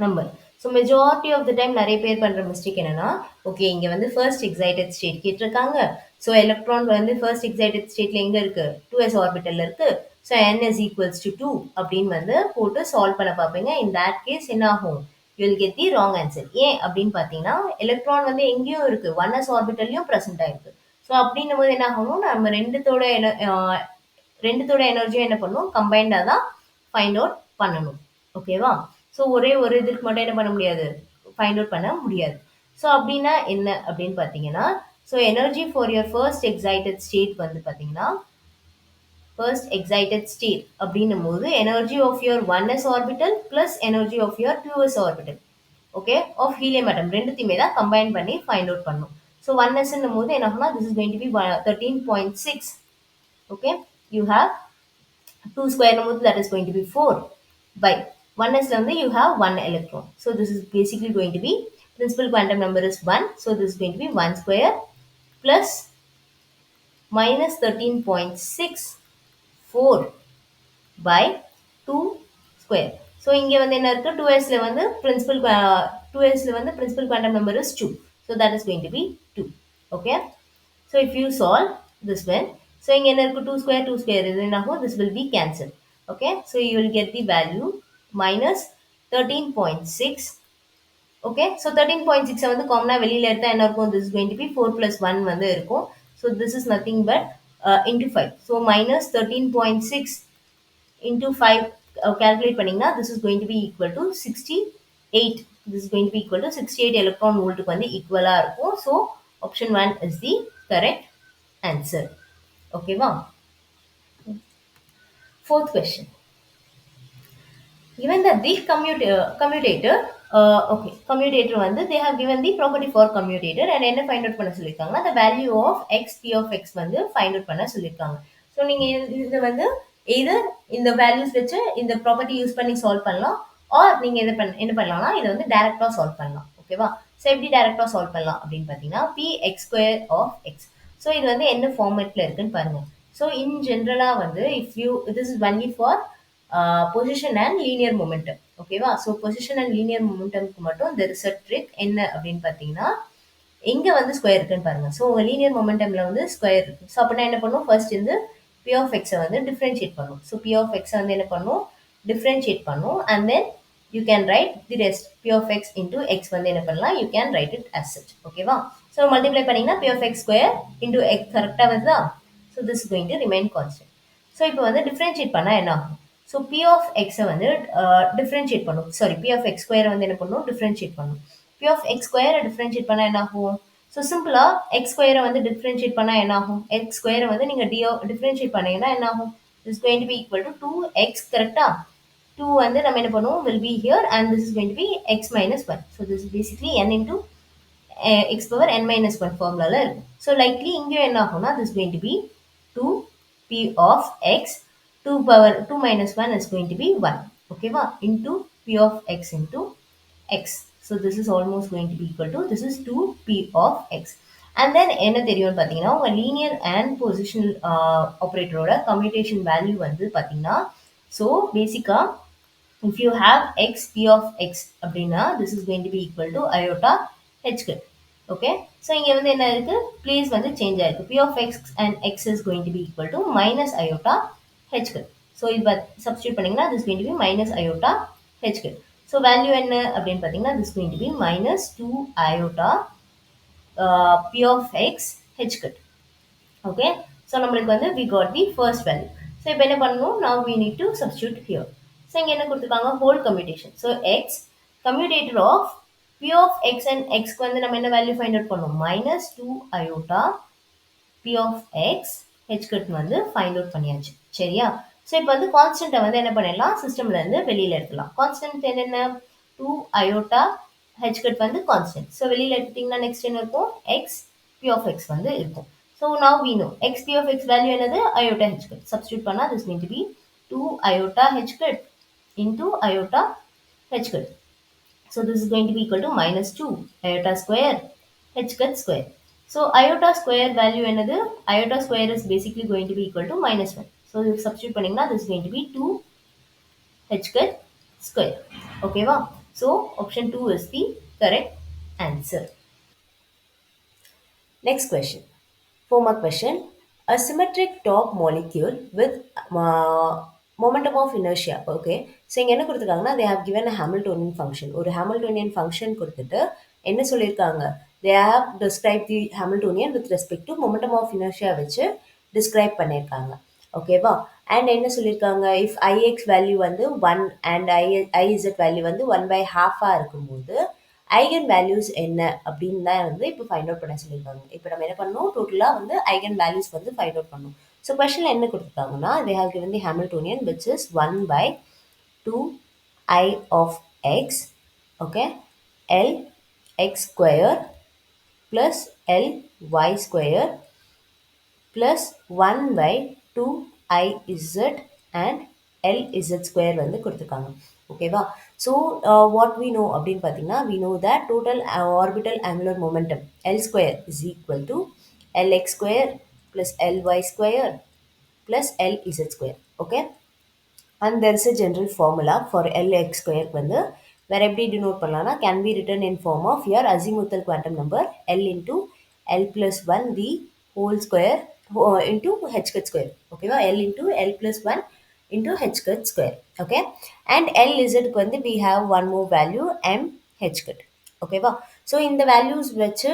number. So majority of the time நிறைய பேர் பண்ணுற மிஸ்டேக் என்னன்னா, ஓகே இங்கே வந்து ஃபர்ஸ்ட் எக்ஸைட்டட் ஸ்டேட் கேட்டிருக்காங்க. ஸோ எலக்ட்ரான் வந்து ஃபர்ஸ்ட் எக்ஸைட்டட் ஸ்டேட்ல எங்கே இருக்கு, 2s ஆர்பிட்டல்ல இருக்கு. So n is equals to 2 அப்படின்னு வந்து போட்டு சால்வ் பண்ண பார்ப்பீங்க. இன் தட் கேஸ் என்ன ஆகும், you will get the wrong answer. ஏன் அப்படின்னு பார்த்தீங்கன்னா எலக்ட்ரான் வந்து எங்கேயும் இருக்கு, 1s ஆர்பிட்டல்லையும் ப்ரெசென்ட் ஆயிருக்கு. ஸோ அப்படின்னும் போது என்ன ஆகணும், நம்ம ரெண்டுத்தோட எனர்ஜியும் என்ன பண்ணணும், கம்பைண்டாக தான் ஃபைண்ட் அவுட் பண்ணணும். ஓகேவா? ஸோ ஒரே ஒரு இதுக்கு மட்டும் என்ன பண்ண முடியாது, ஃபைண்ட் அவுட் பண்ண முடியாது. ஸோ அப்படின்னா என்ன அப்படின்னு பார்த்தீங்கன்னா, so energy for your first excited state வந்து பார்த்தீங்கன்னா, ஃபர்ஸ்ட் எக்ஸைட்டட் ஸ்டேட் அப்படின்னும் போது energy of your 1s orbital plus energy of your 2s orbital, okay, of helium atom ரெண்டுத்தையுமே தான் கம்பைன் பண்ணி ஃபைண்ட் அவுட் பண்ணணும். ஸோ 1sன்னும் போது என்ன ஆகும்னா, this is going to be 13.6. Okay, you have 2 square போது that is going to be 4 by 1s வந்து you have 1 electron. So this is basically going to be principal quantum number is 1. So this is going to be 1 square plus minus 13.64 by 2 square. So இங்க வந்து என்ன இருக்கு 2sல வந்து principal quantum number is 2. So that is going to be 2. Okay. So if you solve this one, so இங்க என்ன இருக்கு 2 square 2 square இது என்னாகும், this will be cancelled. Okay. So you will get the value minus 13.6. Okay. So 13.6 வந்து காமனா வெளியில எடுத்தா என்ன இருக்கும், this is going to be 4 plus 1 வந்து இருக்கும். So this is nothing but into 5. So minus 13.6 into 5 calculate பண்ணீங்கன்னா this is going to be equal to 68. This is going to be equal to 68 electron volt வந்து equal இருக்கும். So option 1 is the correct answer. Okay வா? Fourth question. Given that the commutator, commutator வந்து they have given the property for commutator and என்ன find out பண்ண சொல்லிருக்காங்கன்னா the value of x p of x வந்து find out பண்ண சொல்லிருக்காங்க. So நீங்க இது வந்து either இந்த values வச்சு இந்த property யூஸ் பண்ணி solve பண்ணலாம் or நீங்க என்ன பண்ணலாம்னா இதை வந்து டைரக்டா solve பண்ணலாம். ஓகேவா? ஸோ எப்படி டைரக்டா சால்வ் பண்ணலாம் அப்படின்னு பார்த்தீங்கன்னா px square of x. So இது வந்து என்ன ஃபார்மேட்ல இருக்குன்னு பாருங்க. ஸோ இன் ஜென்ரலா வந்து if you this is only for position and linear momentum. ஓகேவா? ஸோ பொசிஷன் அண்ட் லீனியர் மொமெண்டம்க்கு மட்டும் இந்த ரிசல்ட் ட்ரிக் என்ன அப்படின்னு பார்த்தீங்கன்னா எங்க வந்து ஸ்கொயர் இருக்குன்னு பாருங்க. ஸோ உங்க லீனியர் மொமெண்டம்ல வந்து ஸ்கொயர் இருக்கு. ஸோ அப்படின்னா என்ன பண்ணும், ஃபர்ஸ்ட் வந்து பி ஆஃப் எக்ஸை வந்து டிஃபரன்ஷியேட் பண்ணும். ஸோ பி ஆஃப் எக்ஸை வந்து என்ன பண்ணும், டிஃபரன்ஷியேட் பண்ணும் and then you can write the rest p of x into x வந்து என்ன பண்ணலாம், you can write it as such. ஓகேவா? ஸோ மல்டிப்ளை பண்ணீங்கன்னா p of x square into x கரெக்டாக வருதா? So this is going to remain constant. So இப்போ வந்து differentiate பண்ணால் என்ன ஆகும், ஸோ p of x வந்து டிஃபரன்ஷியேட் பண்ணும், sorry p of x square வந்து என்ன பண்ணும், டிஃபரன்ஷியேட் பண்ணும். p of x square differentiate பண்ணால் என்ன ஆகும், ஸோ சிம்பிளா x square வந்து டிஃபரன்ஷியேட் பண்ணால் என்ன ஆகும், x square வந்து நீங்கள் டிஃபரன்ஷியேட் பண்ணீங்கன்னா என்ன ஆகும், this is going to be equal to 2x கரெக்டா? 2 வந்து நம்ம என்ன பண்ணுவோம் will be here and this is going to be x minus 1. So this is basically n into x power n minus 1 formula இருக்கும். So likely இங்கே என்ன ஆகும்னா this is going to be 2 p of x 2 power 2 minus 1 is going to be 1. ஓகேவா? into p of x into x. So this is almost going to be equal to this is 2 p of x. And then என்ன தெரியும்னு பார்த்தீங்கன்னா உங்க linear and positional operatorோட commutation value வந்து பார்த்தீங்கன்னா so பேசிக்கா if you have x p of x அப்படின்னா this is going to be equal to iota h cut. Okay, so இங்க வந்து என்ன இருக்கு, place வந்து change ஆயிருக்கு. p of x and x is going to be equal to minus iota h cut. So இப்போ substitute பண்ணீங்கன்னா this is going to be minus iota h cut. So value என்ன அப்படின்னு பார்த்தீங்கன்னா this is going to be minus 2 iota p of x h cut. Okay, so நம்மளுக்கு வந்து we got the first value. So இப்போ என்ன பண்ணணும், now we need to substitute here. So இங்க என்ன கொடுத்துருக்காங்க, whole commutation. So x commutator of p of x and x க்கு வந்து நம்ம என்ன வேல்யூ ஃபைண்ட் அவுட் பண்ணோம், minus 2 iota p of x h cut வந்து ஃபைண்ட் அவுட் பண்ணியாச்சு. சரியா? ஸோ இப்போ வந்து கான்ஸ்டன்ட்டை வந்து என்ன பண்ணிடலாம், சிஸ்டம்ல இருந்து வெளியில எடுக்கலாம். கான்ஸ்டன்ட் என்னென்ன, 2 iota h cut வந்து கான்ஸ்டன்ட். ஸோ வெளியில எடுத்தீங்கன்னா நெக்ஸ்ட் என்ன இருக்கும், x p of x வந்து இருக்கும். So now we know x p of x value என்னது, iota h cut. Substitute பண்ணா this going to be 2 iota h cut into iota h cut. So this is going to be equal to minus 2 iota square h cut square. So iota square value என்னது, iota square is basically going to be equal to minus 1. So if substitute பண்ணீங்கன்னா this is going to be 2 h cut square. Okay வா? So option 2 is the correct answer. Next question. 4-mark question. A symmetric top molecule with momentum of inertia. Okay. So இங்க என்ன கொடுத்துருக்காங்கன்னா they have given a Hamiltonian function. ஒரு Hamiltonian function கொடுத்துட்டு என்ன சொல்லியிருக்காங்க, they have described the Hamiltonian with respect to momentum of inertia வச்சு describe பண்ணியிருக்காங்க. ஓகேவா? அண்ட் என்ன சொல்லியிருக்காங்க, இஃப் ix வேல்யூ வந்து 1 அண்ட் iz வேல்யூ வந்து 1/2 இருக்கும்போது ஐகன் வேல்யூஸ் என்ன அப்படின்னு தான் வந்து இப்போ ஃபைண்ட் அவுட் பண்ண சொல்லியிருக்காங்க. இப்போ நம்ம என்ன பண்ணணும், டோட்டலாக வந்து ஐகன் வேல்யூஸ் வந்து ஃபைண்ட் அவுட் பண்ணணும். ஸோ கொஸ்டின் என்ன கொடுத்துருக்காங்கன்னா they have given the Hamiltonian which is 1/2 I of x, okay, L x square plus L y square plus 1/2 iz and L z square வந்து கொடுத்துருக்காங்க. ஓகேவா? ஸோ வாட் வி நோ அப்படின்னு பார்த்தீங்கன்னா, we know that total orbital angular momentum L square is equal to L x square plus L y square plus L z square. Okay, and there is a general formula for Lx square வந்து வேற எப்படி denote பண்ணலாம்னா can be written in form of your azimuthal quantum number L into L plus 1 the whole square into h cut square. ஓகேவா, L into L plus 1 into h cut square. Okay, and Lz க்கு வந்து we have one more value m h cut. ஓகேவா, so இந்த values வச்சு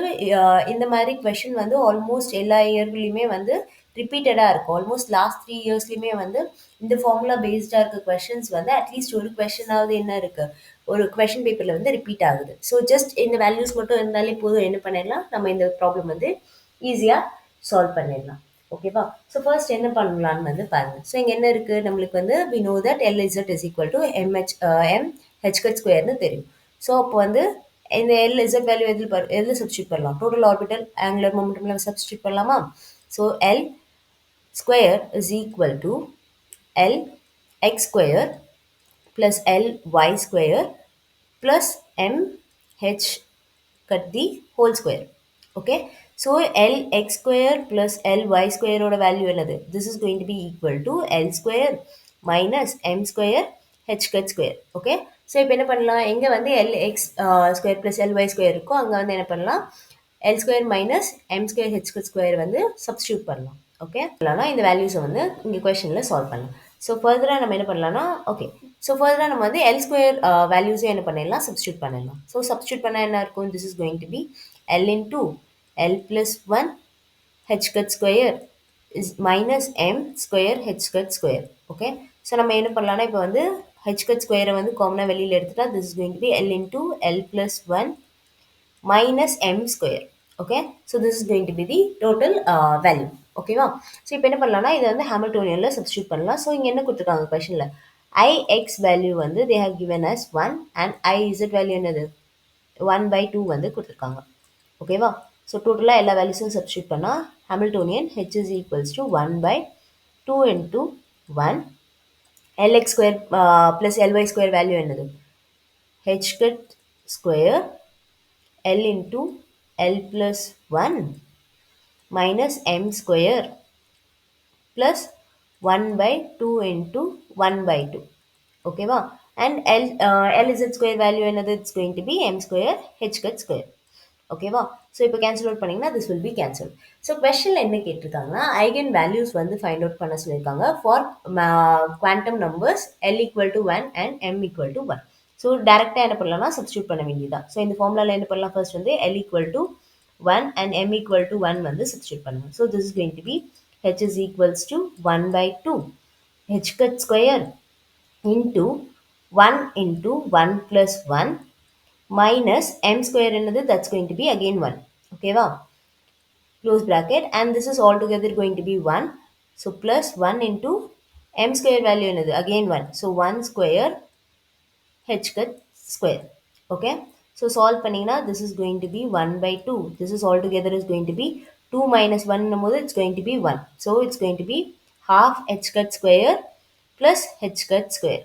இந்த மாதிரி question வந்து almost எல்லா இயர்லையுமே வந்து ரிப்பீட்டடாக இருக்கும். ஆல்மோஸ்ட் லாஸ்ட் 3 இயர்ஸ்லையுமே வந்து இந்த ஃபார்முலா பேஸ்டாக இருக்க கொஷின்ஸ் வந்து அட்லீஸ்ட் ஒரு கொஷினாவது என்ன இருக்குது, ஒரு கொஷின் பேப்பரில் வந்து ரிப்பீட் ஆகுது. ஸோ ஜஸ்ட் இந்த வேல்யூஸ் மட்டும் இருந்தாலே போதும், என்ன பண்ணிடலாம், நம்ம இந்த ப்ராப்ளம் வந்து ஈஸியாக சால்வ் பண்ணிடலாம். ஓகேவா, ஸோ ஃபர்ஸ்ட் என்ன பண்ணலான்னு வந்து பாருங்கள். ஸோ இங்கே என்ன இருக்குது, நம்மளுக்கு வந்து we know that Lz is equal to m h cut ஸ்கொயர்னு தெரியும். ஸோ அப்போ வந்து இந்த Lz வேல்யூ எதில் சப்ஸ்டியூட் பண்ணலாம், டோட்டல் ஆர்பிட்டல் ஆங்குலர் மொமெண்டம்ல சப்ஸ்டியூட் பண்ணலாமா? So L square is equal to L x square plus L y square plus m h cut the whole square. Okay, so L x square plus L y square ஓட value என்னது, this is going to be equal to L square minus m square h cut square. Okay, so இப்போ என்ன பண்ணலாம், எங்க வந்து L x square plus L y square இருக்கோ அங்க வந்து என்ன பண்ணலாம், L square minus m square h cut square வந்து substitute பண்ணலாம். ஓகே, இந்த வேல்யூஸை வந்து இங்கே கொஷனில் சால்வ் பண்ணலாம். ஸோ ஃபர்தராக நம்ம என்ன பண்ணலாம்னா, ஓகே, ஸோ ஃபர்தராக நம்ம வந்து எல் ஸ்கொயர் வேல்யூஸே என்ன பண்ணிடலாம், சப்ஸ்டியூட் பண்ணிடலாம். ஸோ சப்ஸ்டியூட் பண்ணால் என்ன இருக்கும், this is going to be L into L plus 1 H cut square is minus M square H cut square. Okay, so நம்ம என்ன பண்ணலாம்னா இப்போ வந்து ஹெச் கட் ஸ்கொயரை வந்து காமனாக வெளியில் எடுத்துட்டா this is going to be L into L plus 1 minus m square. Okay, so this is going to be the total value. ஓகேவா, ஸோ இப்போ என்ன பண்ணலாம்னா இதை வந்து ஹாமில்டோனியனில் சப்ஸ்டியூட் பண்ணலாம். ஸோ இங்கே என்ன கொடுத்துருக்காங்க கொஷனில், ix வேல்யூ வந்து they have given us 1 and iz value என்னது 1/2 வந்து கொடுத்துருக்காங்க. ஓகேவா, ஸோ டோட்டலாக எல்லா வேல்யூஸும் சப்ஸ்டியூட் பண்ணால் Hamiltonian h is equals to 1/2 into 1 lx square plus ly square value என்னது h cut square L into L plus 1 minus m square plus 1/2 into 1/2. Okay, va? And Lz square value another, it's going to be m square h cut square. ஓகேவா, so இப்போ cancel out பண்ணிங்கன்னா this will be cancel. So கொஸ்டினில் என்ன கேட்டிருக்காங்கன்னா eigen values வந்து find out பண்ண சொல்லியிருக்காங்க for quantum numbers L equal to 1 and M equal to 1. So டேரெக்டாக என்ன பண்ணலாம்னா சப்ஸ்டியூட் பண்ண வேண்டியதான். ஸோ இந்த ஃபார்முலாவில் என்ன பண்ணலாம், ஃபர்ஸ்ட் வந்து L equal to 1 and M equal to 1 வந்து சப்ஸ்டியூட் பண்ணுங்க. So this is going to be h is equals to 1/2 h cut square into 1 into 1 plus 1 minus m square another, that's going to be again 1. Okay, wow, close bracket, and this is all together going to be 1. So plus 1 into m square value another again 1. So 1 square h cut square. Okay, so solve panina, this is going to be 1/2. This is all together is going to be 2 minus 1 number, it's going to be 1. So it's going to be half h cut square plus h cut square.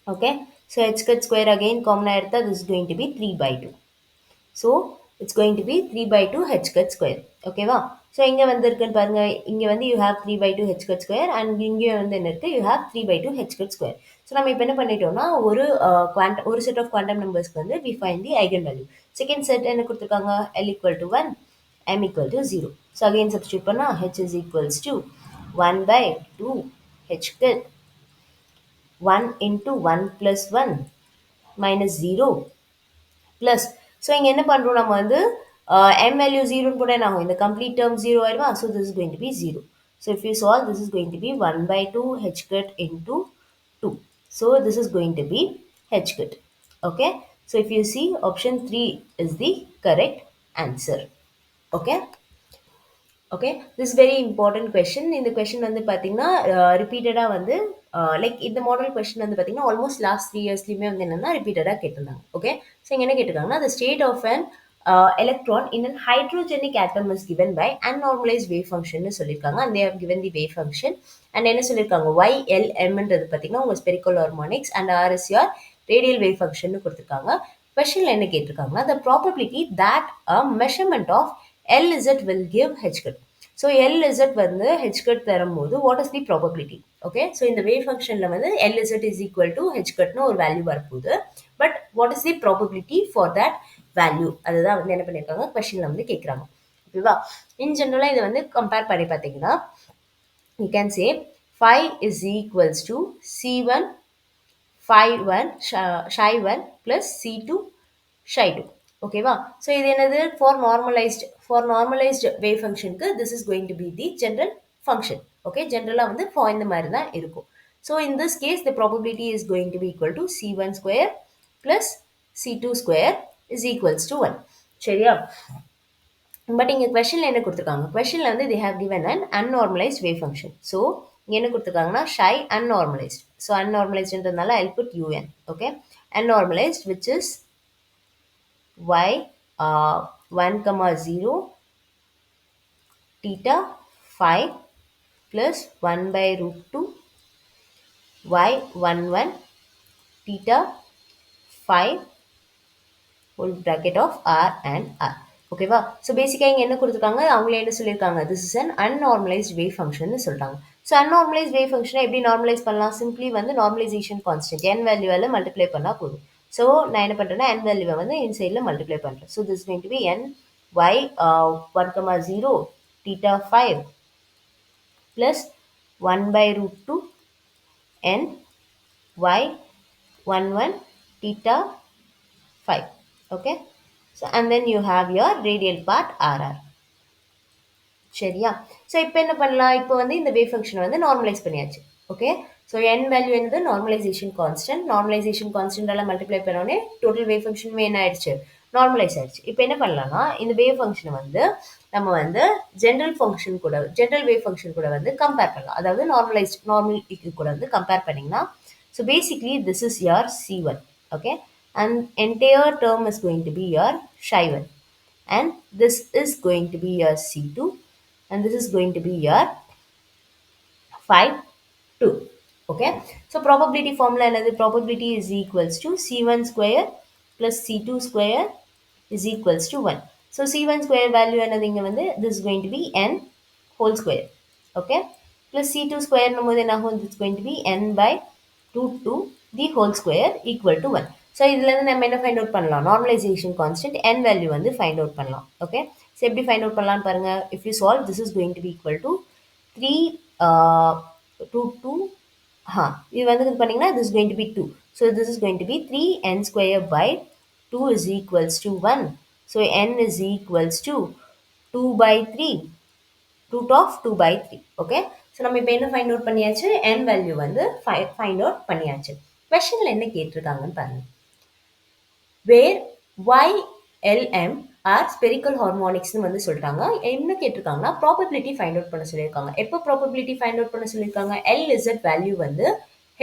Okay, so h cut square again common airtha, this is going to be 3/2. So it's going to be 3/2 h cut square. Okay, va? So இங்க வந்திருக்குன்னு பாருங்க, இங்க வந்து you have 3/2 h cut square and இங்க வந்து என்ன இருக்கு, you have 3/2 h cut square. So நம்ம இப்போ என்ன பண்ணிட்டோம்னா ஒரு set of quantum numbers வந்து we find the eigenvalue. Second set என்ன கொடுத்திருக்காங்க, L equal to 1, M equal to 0. So again substitute பண்ணா h is equals to 1/2 h cut 1 into 1 plus 1 minus 0 plus. So இங்கே என்ன பண்ணுறோம், நம்ம வந்து m வேல்யூ 0ன்னு போட என்ன ஆகும், இந்த கம்ப்ளீட் டேர்ம் 0 ஆயிடுவா. So this is going to be 0. So if you solve, this is going to be 1/2 h cut into 2. So this is going to be h cut. Okay, so if you see option 3 is the correct answer. Okay, okay, this very important question. இந்த question வந்து பார்த்தீங்கன்னா ரிப்பீட்டடாக வந்து like இந்த model question வந்து பார்த்தீங்கன்னா almost last 3 இயர்ஸ்லையுமே வந்து என்னென்னா ரிப்பீட்டடாக கேட்டிருந்தாங்க. ஓகே, ஸோ இங்கே என்ன கேட்டிருக்காங்கன்னா the state of an electron in a hydrogenic atom is given by unnormalized wave function னு சொல்லியிருக்காங்க. And they have given the wave function. And என்ன சொல்லியிருக்காங்க, YLMன்றது பார்த்தீங்கன்னா உங்கள் spherical harmonics and R is your radial wave function னு கொடுத்துருக்காங்க. கொஸ்டின்ல என்ன கேட்டிருக்காங்கன்னா, the probability that a measurement of LZ will give H cut. So LZ வந்து H cut தரும்போது what is the probability? Okay, so இந்த wave functionல வந்து LZ is equal to H cutனு ஒரு value வரப்போகுது. But what is the probability for that value? அதுதான் வந்து என்ன பண்ணியிருக்காங்க, கொஸ்டின்ல வந்து கேட்குறாங்க. ஓகேவா, இன் ஜென்ரலாக இதை வந்து கம்பேர் பண்ணி பார்த்தீங்கன்னா you can say phi is equals to C1 phi1 psi1 plus C2 psi2. ஓகேவா, ஸோ இது என்னது for normalized wave functionக்கு this is going to be the general function. Okay, ஜென்ரலாக வந்து for இந்த மாதிரி தான் இருக்கும். So in this case the probability is going to be equal to C1 square plus C2 square is equals to 1. சரியா, but இங்கே கொஸ்டினில் என்ன கொடுத்துருக்காங்க, கொஸ்டினில் வந்து they have given an unnormalized wave function. So இங்கே என்ன கொடுத்துருக்காங்கன்னா psi unnormalized. ஸோ unnormalizedன்றதுனால I'll put un. Okay, unnormalized which is y 1, 0 theta phi plus 1 by root 2 y 1 theta phi whole bracket of r and r. ஓகேவா, so பேசிக்காக இங்கே என்ன கொடுத்துருக்காங்க, அவங்களே என்ன சொல்லியிருக்காங்க, this is an unnormalized wave function சொல்லிட்டாங்க. ஸோ அன்நார்மலைஸ்ட் வேவ் ஃபங்க்ஷனை எப்படி நார்மலைஸ் பண்ணலாம், சிம்பிளி வந்து நார்மலைசேஷன் கான்ஸ்டன்ட் n வேல்யூவால் மல்டிப்ளை பண்ணால் போதும். ஸோ நான் என்ன பண்ணுறேன்னா n வேல்யூவை வந்து இன்சைடில் மல்டிப்ளை பண்ணுறேன். So this going to be n y 1, 0 theta 5 plus 1 by root 2 n y 1 theta 5. Okay, so and then you have your radial part rr. சரியா, ஸோ இப்போ என்ன பண்ணலாம், இப்போ வந்து இந்த வேவ் ஃபங்க்ஷனை வந்து நார்மலைஸ் பண்ணியாச்சு. ஓகே, ஸோ n வேல்யூ என்னது நார்மலைசேஷன் கான்ஸ்டன்டால மல்டிப்ளை பண்ணோடனே டோட்டல் வேவ் ஃபங்க்ஷனுமே என்ன ஆயிடுச்சு, நார்மலைஸ் ஆயிடுச்சு. இப்போ என்ன பண்ணலாம்னா இந்த வேவ் ஃபங்க்ஷனை வந்து நம்ம வந்து ஜென்ரல் வேவ் ஃபங்க்ஷன் கூட வந்து கம்பேர் பண்ணலாம். அதாவது நார்மல் இது கூட வந்து கம்பேர் பண்ணிங்கன்னா, so basically this is your C1. Okay, and entire term is going to be your psi1, and this is going to be your C2, and this is going to be your phi 2. Okay, so probability formula another probability is equals to C1 square plus C2 square is equals to 1. So C1 square value another வந்து this is going to be n whole square. Okay, plus C2 square நம்ம this is going to be n by root 2 the whole square equal to 1. So இதுலேருந்து நம்ம என்ன find out பண்ணலாம், normalization constant n value வந்து find out பண்ணலாம். Okay, so எப்படி find out பண்ணலான்னு பாருங்கள். If you solve this is going to be equal to 3 root 2 இது வந்து இது பண்ணிங்கன்னா this is going to be 2. So this is going to be 3n square by 2 is equals to 1. So n is equals to 2 by 3 root of 2 by 3. Okay, so நம்ம இப்போ என்ன find out பண்ணியாச்சு, n value வந்து find out பண்ணியாச்சு. கொஸ்டினில் என்ன கேட்டிருக்காங்கன்னு பாருங்க, where YLM are spherical harmonics னு வந்து சொல்றாங்க. என்ன கேட்டிருக்காங்கன்னா ப்ராபபிலிட்டி ஃபைண்ட் அவுட் பண்ண சொல்லியிருக்காங்க. எப்போ ப்ராபபிலிட்டி ஃபைண்ட் அவுட் பண்ண சொல்லியிருக்காங்க, LZ வேல்யூ வந்து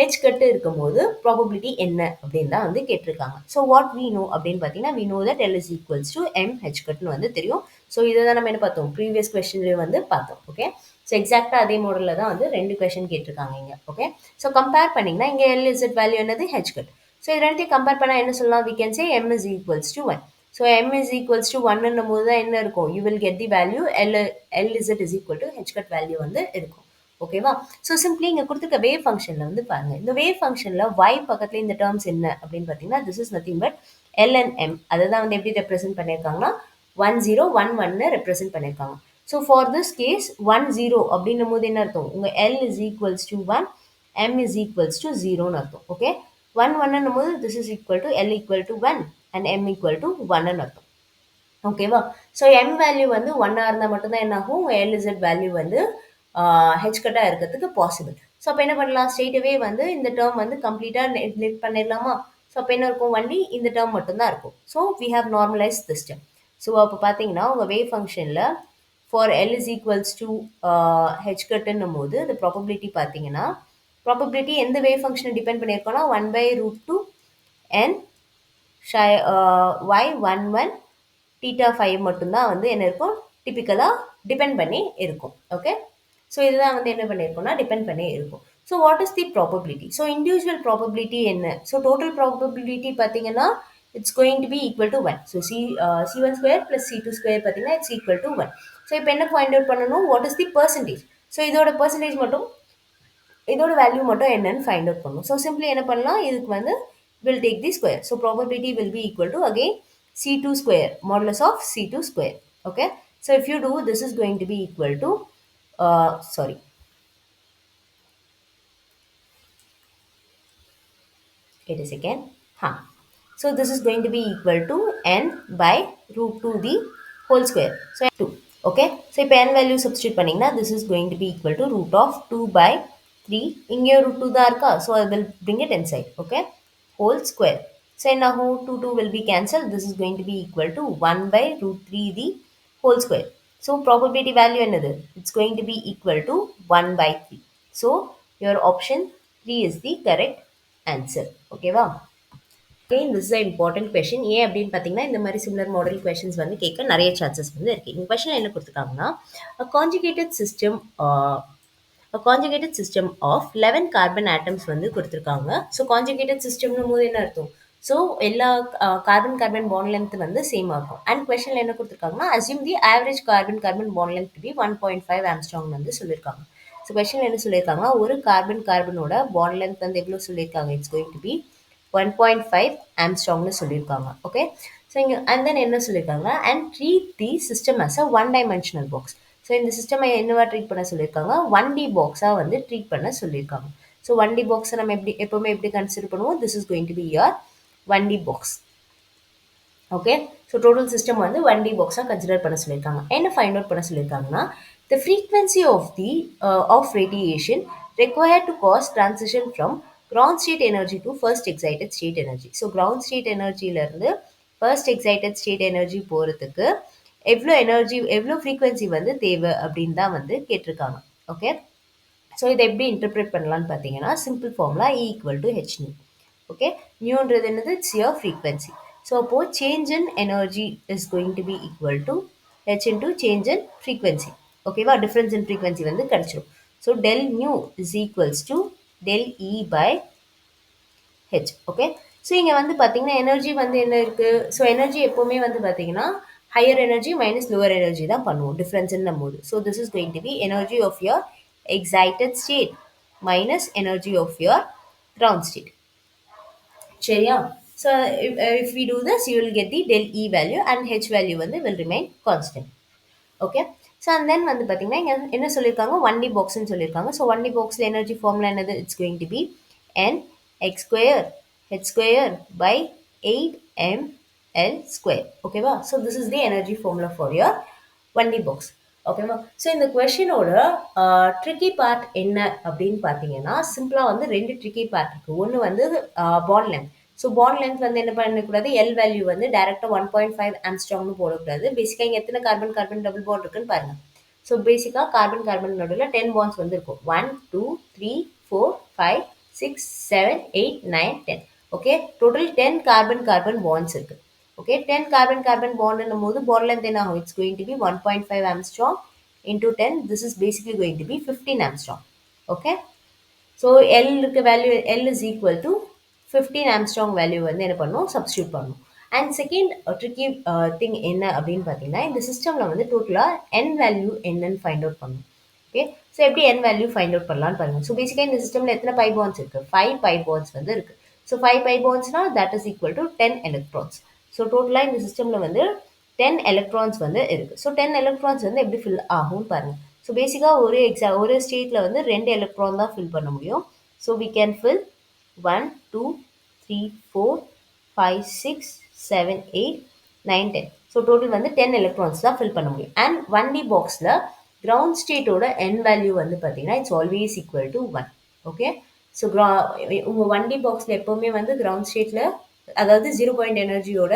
H கட்டு இருக்கும்போது ப்ராபபிலிட்டி என்ன அப்படின்னு தான் வந்து கேட்டிருக்காங்க. ஸோ வாட் வி நோ அப்படின்னு பார்த்தீங்கன்னா, we know that L is equals to M H கட்டுன்னு வந்து தெரியும். ஸோ இதை தான் நம்ம என்ன பார்த்தோம், ப்ரீவியஸ் கொஸ்டின்லேயே வந்து பார்த்தோம். ஓகே, ஸோ எக்ஸாக்டாக அதே மாடலில் தான் வந்து 2 கொஸ்டின் கேட்டிருக்காங்க இங்கே. ஓகே, ஸோ கம்பேர் பண்ணிங்கன்னா இங்கே LZ வேல்யூ என்னது H கட். ஸோ இது ரெண்டுத்தையும் கம்பேர் பண்ணால் என்ன சொல்லலாம், we can say m is equals to 1. So m is equals to 1 போது தான் என்ன இருக்கும், you will get the value LZ is equal to H cut value வந்து இருக்கும். ஓகேவா, ஸோ சிம்பிளி இங்கே கொடுத்துருக்க வேவ் ஃபங்க்ஷனில் வந்து பாருங்க, இந்த வேவ் ஃபங்க்ஷனில் y பக்கத்தில் இந்த டேர்ம்ஸ் என்ன அப்படின்னு பார்த்தீங்கன்னா, this is nothing but L and M. அதை தான் வந்து எப்படி ரெப்ரசென்ட் பண்ணியிருக்காங்கன்னா 1 0 1 1 ரெப்ரசென்ட் பண்ணியிருக்காங்க. ஸோ ஃபார் திஸ் கேஸ் 1 0 அப்படின்னும் போது என்ன அர்த்தம், உங்கள் L is equals to 1, M is equals to 0ன்னு அர்த்தம். ஓகே, 1 1 போது this is equal to L equal to 1 and M equal to 1 அர்த்தம். ஓகேவா, ஸோ M வேல்யூ வந்து 1 இருந்தால் மட்டும்தான் என்ன ஆகும், LZ வேல்யூ வந்து H கட்டாக இருக்கிறதுக்கு பாசிபிள். ஸோ அப்போ என்ன பண்ணலாம், ஸ்ட்ரெயிட்டவே வந்து இந்த டேர்ம் வந்து கம்ப்ளீட்டாக நெட் பண்ணிடலாமா. ஸோ அப்போ என்ன இருக்கும், ஒன்லி இந்த டேர்ம் மட்டும்தான் இருக்கும். So we have normalize this term. So அப்போ பார்த்தீங்கன்னா உங்கள் வேவ் ஃபங்க்ஷனில் for L is equals to H கட்டுன்னும் போது இந்த ப்ராபபிலிட்டி பார்த்தீங்கன்னா, ப்ராபபிலிட்டி எந்த வேவ் ஃபங்க்ஷனை டிபெண்ட் பண்ணியிருக்கோன்னா 1 by root 2 n y 1 1 theta 5 மட்டும்தான் வந்து என்ன இருக்கும், டிப்பிக்கலாக டிபெண்ட் பண்ணி இருக்கும். ஓகே, ஸோ இதுதான் வந்து என்ன பண்ணியிருக்கோம்னா டிபெண்ட் பண்ணி இருக்கும். So what is the probability? So individual probability என்ன? ஸோ டோட்டல் ப்ராபபிலிட்டி பார்த்தீங்கன்னா it's going to be equal to 1. ஸோ C1 square plus C2 square பார்த்தீங்கன்னா இட்ஸ் ஈக்குவல் டு 1. ஸோ இப்போ என்ன ஃபைண்ட் அவுட் பண்ணணும்? What is the percentage? So இதோட percentage மட்டும், இதோட வேல்யூ மட்டும் என்னன்னு ஃபைண்ட் அவுட் பண்ணணும். ஸோ சிம்பிளி என்ன பண்ணலாம், இதுக்கு வந்து will take the square. So probability will be equal to again C2 square, modulus of C2 square. Okay, so if you do, this is going to be equal to sorry, wait a second. So this is going to be equal to n by root 2 the whole square. So 2. Okay, so if n value substitute பண்ணீங்கன்னா this is going to be equal to root of 2 by 3. இங்கே root 2 தான் இருக்கா, so I will bring it inside. Okay, whole square. So now 2 2 will be cancelled. This is going to be equal to 1 by root 3 the whole square. So probability value என்னது? It's going to be equal to 1 by 3. So your option 3 is the correct answer. Okay வா? Again, this is an important question. ஏன் அப்படின்னு பார்த்தீங்கன்னா இந்த மாதிரி similar model questions வந்து கேட்க நிறைய சான்சஸ் வந்து இருக்கு. இந்த கொஷின் என்ன கொடுத்துருக்காங்கன்னா, a conjugated system a conjugated system of 11 carbon atoms வந்து கொடுத்துருக்காங்க. ஸோ கான்ஜுகேட்டட் சிஸ்டம்னு போது என்ன அர்த்தம்? ஸோ எல்லா கார்பன் கார்பன் பாண்ட் லென்த் வந்து சேம் ஆகும். அண்ட் கொஷனில் என்ன கொடுத்துருக்காங்கன்னா, assume the average carbon carbon bond length be 1.5 angstrom வந்து சொல்லியிருக்காங்க. ஸோ கொஷனில் என்ன சொல்லியிருக்காங்கன்னா, ஒரு கார்பன் கார்பனோட பாண்ட் லென்த் வந்து எவ்வளோ சொல்லியிருக்காங்க? இட்ஸ் கோயிங் டு பி 1.5 ஆம்ஸ்ட்ராங்னு சொல்லியிருக்காங்க. ஓகே, ஸோ இங்கே அண்ட் தென் என்ன சொல்லியிருக்காங்க, and treat the system as a one dimensional box. So இந்த சிஸ்டமை என்னவா ட்ரீட் பண்ண சொல்லியிருக்காங்க? 1D பாக்ஸாக வந்து ட்ரீட் பண்ண சொல்லியிருக்காங்க. ஸோ 1D பாக்ஸை நம்ம எப்பவுமே எப்படி கன்சிடர் பண்ணுவோம்? This is going to be your 1D box. Okay, so total system வந்து 1D பாக்ஸாக கன்சிடர் பண்ண சொல்லியிருக்காங்க. என்ன ஃபைண்ட் அவுட் பண்ண சொல்லியிருக்காங்கன்னா, the frequency of radiation required to cause transition from ground state energy to first excited state energy. So ground state energyல இருந்து first excited state energy போகிறதுக்கு எவ்வளோ எனர்ஜி, எவ்வளோ ஃப்ரீக்வன்சி வந்து தேவை அப்படின்னு தான் வந்து கேட்டிருக்காங்க. ஓகே, ஸோ இதை எப்படி இன்டர்பிரேட் பண்ணலான்னு பார்த்தீங்கன்னா, simple formula E equal to H nu. Okay, நியூன்றது என்னது? It's your frequency. ஸோ அப்போது change in energy is going to be equal to H into change in frequency. ஓகேவா, டிஃப்ரென்ஸ் இன் ஃப்ரீக்வன்சி வந்து கிடச்சிடும். So del nu is equals to del E by H. Okay, so இங்கே வந்து பார்த்தீங்கன்னா energy வந்து என்ன இருக்குது? ஸோ எனர்ஜி எப்போவுமே வந்து பார்த்தீங்கன்னா higher energy minus lower energy தான் பண்ணுவோம் டிஃப்ரென்ஸ்ன்னும் போது. So this is going to be energy of your excited state minus energy of your ground state. சரியா? So if we do this, you will get the del E value and H value வந்து will remain constant. Okay, so and then வந்து பார்த்தீங்கன்னா இங்கே என்ன சொல்லியிருக்காங்க? 1D பாக்ஸ்ன்னு சொல்லியிருக்காங்க. So 1D பாக்ஸில் energy formula என்னது? It's going to be n x square h square by 8ml square. ஓகேவா? So this is the energy formula for your 1D box. ஓகேவா? ஸோ இந்த கொஷினோட ட்ரிக்கி பார்ட் என்ன அப்படின்னு பார்த்தீங்கன்னா, சிம்பிளாக வந்து 2 ட்ரிக்கி பார்ட் இருக்குது. ஒன்று வந்து bond length. So bond length வந்து என்ன பண்ணக்கூடாது? எல் வேல்யூ வந்து டேரெக்டாக 1.5 ஆம்ஸ்ட்ராங்னு போடக்கூடாது. பேசிக்காக இங்கே எத்தனை கார்பன் கார்பன் டபுள் பாண்ட் இருக்குன்னு பாருங்கள். ஸோ பேசிக்காக கார்பன் கார்பன் நடுவில் 10 பாண்ட்ஸ் வந்து இருக்கும். 1 2 3 4 5 6 7 8 9 10. Okay, total 10 carbon carbon bonds இருக்குது. ஓகே, 10 கார்பன் கார்பன் பாண்ட்னும் போது பாண்ட் லென்த் என்ன ஆகும்? It's going to be 1.5 angstrom into 10. This is basically going to be 15 angstrom. Okay, so L இருக்க value L is equal to 15 angstrom value வந்து என்ன பண்ணணும்? Substitute பண்ணணும். அண்ட் செகண்ட் ட்ரிக்கி திங் என்ன அப்படின்னு பார்த்தீங்கன்னா, இந்த சிஸ்டமில் வந்து டோட்டலாக என் வேல்யூ என்னன்னு ஃபைண்ட் அவுட் பண்ணணும். ஓகே, ஸோ எப்படி என் வேல்யூ ஃபைண்ட் அவுட் பண்ணலான்னு பாருங்கள். ஸோ பேசிக்காக இந்த சிஸ்டமில் எத்தனை பை பாண்ட்ஸ் இருக்குது? 5 பை பாண்ட்ஸ் வந்து இருக்குது. ஸோ 5 பை பாண்ட்ஸ்னால் that is equal to 10 electrons. So டோட்டலாக இந்த சிஸ்டமில் வந்து 10 எலக்ட்ரான்ஸ் வந்து இருக்குது. ஸோ 10 எலக்ட்ரான்ஸ் வந்து எப்படி ஃபில் ஆகும்னு பாருங்கள். ஸோ பேசிக்காக ஒரு ஸ்டேட்டில் வந்து 2 எலக்ட்ரான் தான் ஃபில் பண்ண முடியும். So we can fill 1 2 3 4 5 6 7 8 9 10. So total வந்து 10 எலக்ட்ரான்ஸ் தான் ஃபில் பண்ண முடியும். அண்ட் 1D பாக்ஸில் கிரவுண்ட் ஸ்டேட்டோட என் வேல்யூ வந்து பார்த்தீங்கன்னா it's always equal to 1. Okay, so உங்கள் 1D பாக்ஸில் எப்போவுமே வந்து கிரவுண்ட் ஸ்டேட்டில் அதாவது 0 பாயிண்ட் எனர்ஜியோட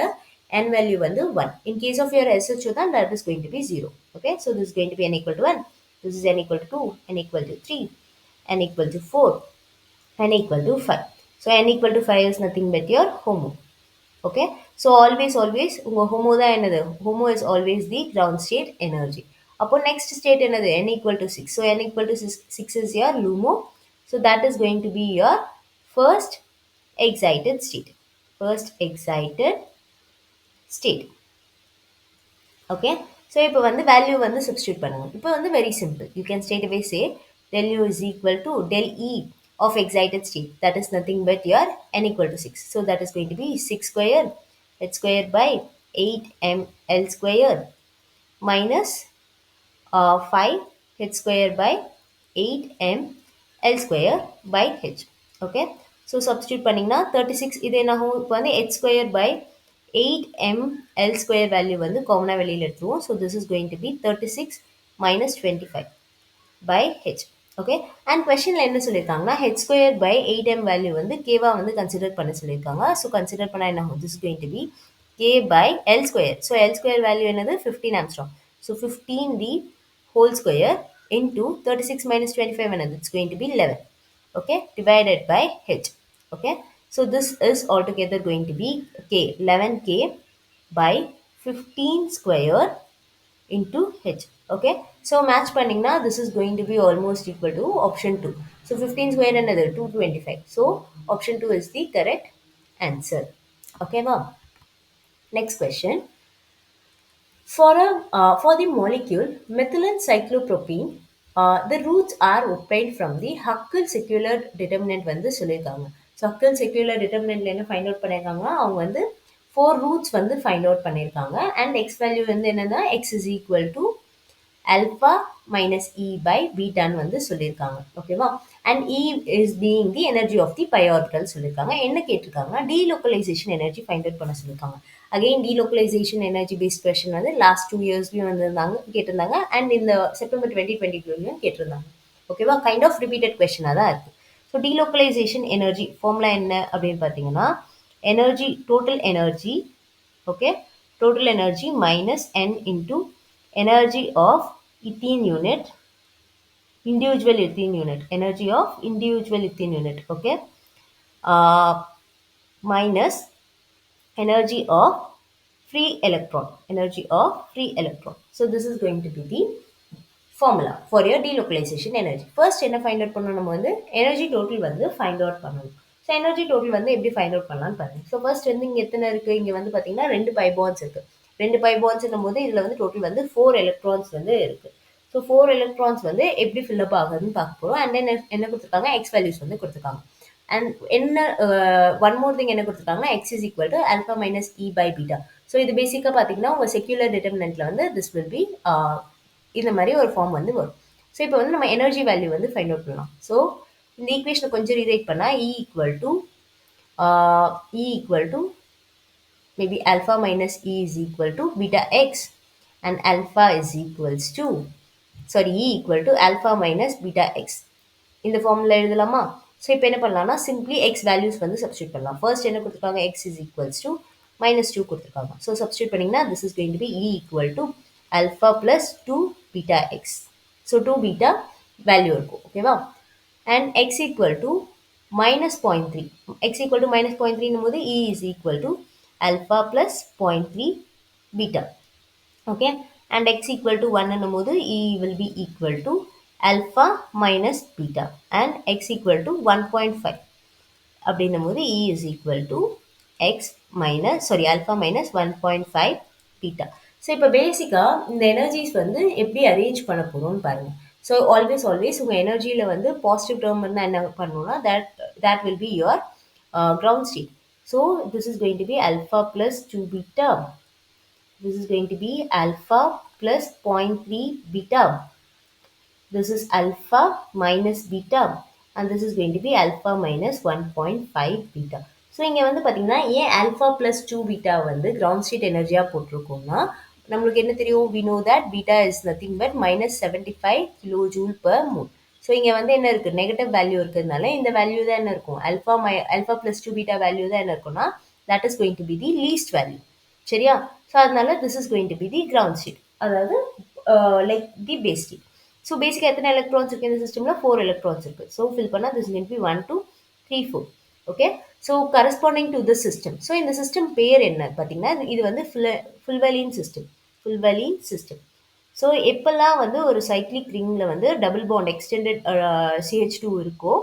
n value வந்து 1. In case of your SHO then that is going to be 0. Okay, so this is going to be n equal to 1. This is n equal to 2, n equal to 3, n equal to 4, n equal to 5. So n equal to 5 is nothing but your HOMO. Okay. So always உங்க homo தான் என்னது? Homo is always the ground state energy. அப்போ next state என்னது? n equal to 6. So n equal to 6 is your LUMO. So that is going to be your first excited state. First excited state. Okay. So இப்போ வந்து value வந்து substitute பண்ணுங்க. இப்போ வந்து very simple. You can straight away say del u is equal to del E of excited state. That is nothing but your n equal to 6. So that is going to be 6 square h square by 8m l square minus 5 h square by 8m l square by h. Okay. So substitute பண்ணிங்கன்னா 36 இது என்ன ஆகும்? இப்போ வந்து h square by 8m l square value வந்து காமனாக வெளியில் எடுத்துருவோம். So this is going to be 36 minus 25 by h. Okay. And கொஸ்டினில் என்ன சொல்லியிருக்காங்கன்னா h square by 8m value வந்து கேவா வந்து கன்சிடர் பண்ண சொல்லியிருக்காங்க. ஸோ கன்சிடர் பண்ணால் என்ன ஆகும்? This is going to be k by l square. So l square value என்னது? 15 Armstrong. So 15 the whole square into 36 minus 25 another. It's going to be 11. Okay, divided by h. Okay, so this is altogether going to be k 11k by 15 square into h. Okay, so match பண்ணீங்கன்னா this is going to be almost equal to option 2. So 15 square another 225. So option 2 is the correct answer. Okay, wow. Next question. For the molecule methylene cyclopropene, the roots are obtained from the Huckel secular determinant வந்து சொல்லியிருக்காங்க. So Huckel secular determinantல என்ன find out பண்ணியிருக்காங்கன்னா அவங்க வந்து 4 roots வந்து find out பண்ணியிருக்காங்க. And X value வந்து என்னன்னா X is equal to alpha minus E by beta ன்னு வந்து சொல்லியிருக்காங்க. ஓகேவா? And E is being the energy of the pi orbital சொல்லியிருக்காங்க. என்ன கேட்டிருக்காங்கன்னா delocalization energy find out பண்ண சொல்லியிருக்காங்க. Again delocalization energy based question வந்து லாஸ்ட் 2 இயர்ஸ்லையும் வந்திருந்தாங்க கேட்டிருந்தாங்க. அண்ட் இந்த செப்டம்பர் 2022லையும் கேட்டிருந்தாங்க. ஓகேவா? கைண்ட் ஆஃப் ரிப்பீட்டட் கொஸ்டினாக தான் இருக்குது. ஸோ delocalization energy ஃபார்முலா என்ன அப்படின்னு பார்த்தீங்கன்னா energy total energy, okay, total energy minus n into energy of ethene unit, individual ethene unit, energy of individual ethene unit, okay, uh, minus energy of free electron, energy of free electron. So this is going to be the formula for your delocalization energy. First என்ன find out பண்ணணும்? நம்ம வந்து energy total வந்து find out பண்ணணும். So energy total வந்து எப்படி find out பண்ணலான்னு பாருங்க. ஸோ ஃபர்ஸ்ட் வந்து இங்கே எத்தனை இருக்குது? இங்கே வந்து பார்த்தீங்கன்னா 2 பை பாண்ட்ஸ் இருக்குது. 2 பை பாண்ட்ஸ்னும் போது இதில் வந்து டோட்டல் வந்து 4 எலக்ட்ரான்ஸ் வந்து இருக்குது. ஸோ 4 எலக்ட்ரான்ஸ் வந்து எப்படி ஃபில்லப் ஆகுதுன்னு பார்க்க போகிறோம். அண்ட் தென் என்ன கொடுத்துருக்காங்க? எக்ஸ் வேல்யூஸ் வந்து கொடுத்துருக்காங்க. அண்ட் என்ன ஒன் மோர் திங் என்ன கொடுத்துருக்காங்கன்னா X is equal to alpha minus E by beta. So இது பேசிக்காக பார்த்தீங்கன்னா உங்கள் செக்யூலர் டிட்டர்மினன்ட்ல வந்து திஸ் வில் பி இந்த மாதிரி ஒரு ஃபார்ம் வந்து வரும். ஸோ இப்போ வந்து நம்ம எனர்ஜி வேல்யூ வந்து ஃபைண்ட் அவுட் பண்ணலாம். ஸோ இந்த ஈக்குவேஷனை கொஞ்சம் ரீரைட் பண்ணால் E equal to maybe alpha minus E is equal to beta x, and alpha is equals to, sorry, E equal to alpha minus beta x. இந்த formula எழுதலாமா? So இப்போ என்ன பண்ணலாம்னா சிம்பிளி எக்ஸ் வேல்யூஸ் வந்து substitute பண்ணலாம். First என்ன கொடுத்துருக்காங்க? X is equals to -2 கொடுத்துருக்காங்க. ஸோ சப்ஸ்டியூட் பண்ணிங்கன்னா this is going to be E equal to alpha plus 2 beta x. So 2 beta value இருக்கும். ஓகேவா? and x equal to minus 0.3. x equal to minus 0.3 போது E is equal to alpha plus 0.3 beta. Okay, and x equal to 1 போது E will be equal to alpha minus beta, and x equal to 1.5 அப்படின்னும் போது E is equal to alpha minus 1.5 beta. So இப்போ பேசிக்காக இந்த energies வந்து எப்படி arrange பண்ண போகிறோம்னு பாருங்கள். ஸோ ஆல்வேஸ் உங்கள் எனர்ஜியில் வந்து பாசிட்டிவ் டேர்ம் இருந்தால் என்ன பண்ணணும்னா that will be your ground state. So this is going to be alpha plus 2 beta. This is going to be alpha plus 0.3 beta. This is alpha minus beta, and this is going to be alpha minus 1.5 beta. So இங்கே வந்து பார்த்தீங்கன்னா ஏன் alpha plus 2 beta வந்து ground state எனர்ஜியாக போட்டிருக்கோம்னா நம்மளுக்கு என்ன தெரியும்? we know that beta is nothing but minus 75 kilojoule per mole. So இங்கே வந்து என்ன இருக்குது? நெகட்டிவ் வேல்யூ இருக்கிறதுனால இந்த வேல்யூ தான் என்ன இருக்கும்? alpha plus 2 beta வேல்யூ தான் என்ன இருக்கும்னா that is going to be the least value. சரியா? ஸோ அதனால this is going to be the ground state, அதாவது like the base state. So பேசிக்காக எத்தனை எலக்ட்ரான்ஸ் இருக்குது இந்த சிஸ்டமில்? 4 எலக்ட்ரான்ஸ் இருக்குது. ஸோ ஃபில் பண்ணால் this will be 1 2 3 4. Okay. So corresponding to the system. So இந்த சிஸ்டம் பேர் என்ன பார்த்தீங்கன்னா, இது வந்து ஃபுல்வெலின் சிஸ்டம். ஃபுல்வெலின் சிஸ்டம். ஸோ எப்பெல்லாம் வந்து ஒரு சைக்ளிக் ரிங்ல வந்து டபுள் பாண்ட் எக்ஸ்டெண்டட் CH2 இருக்கோ,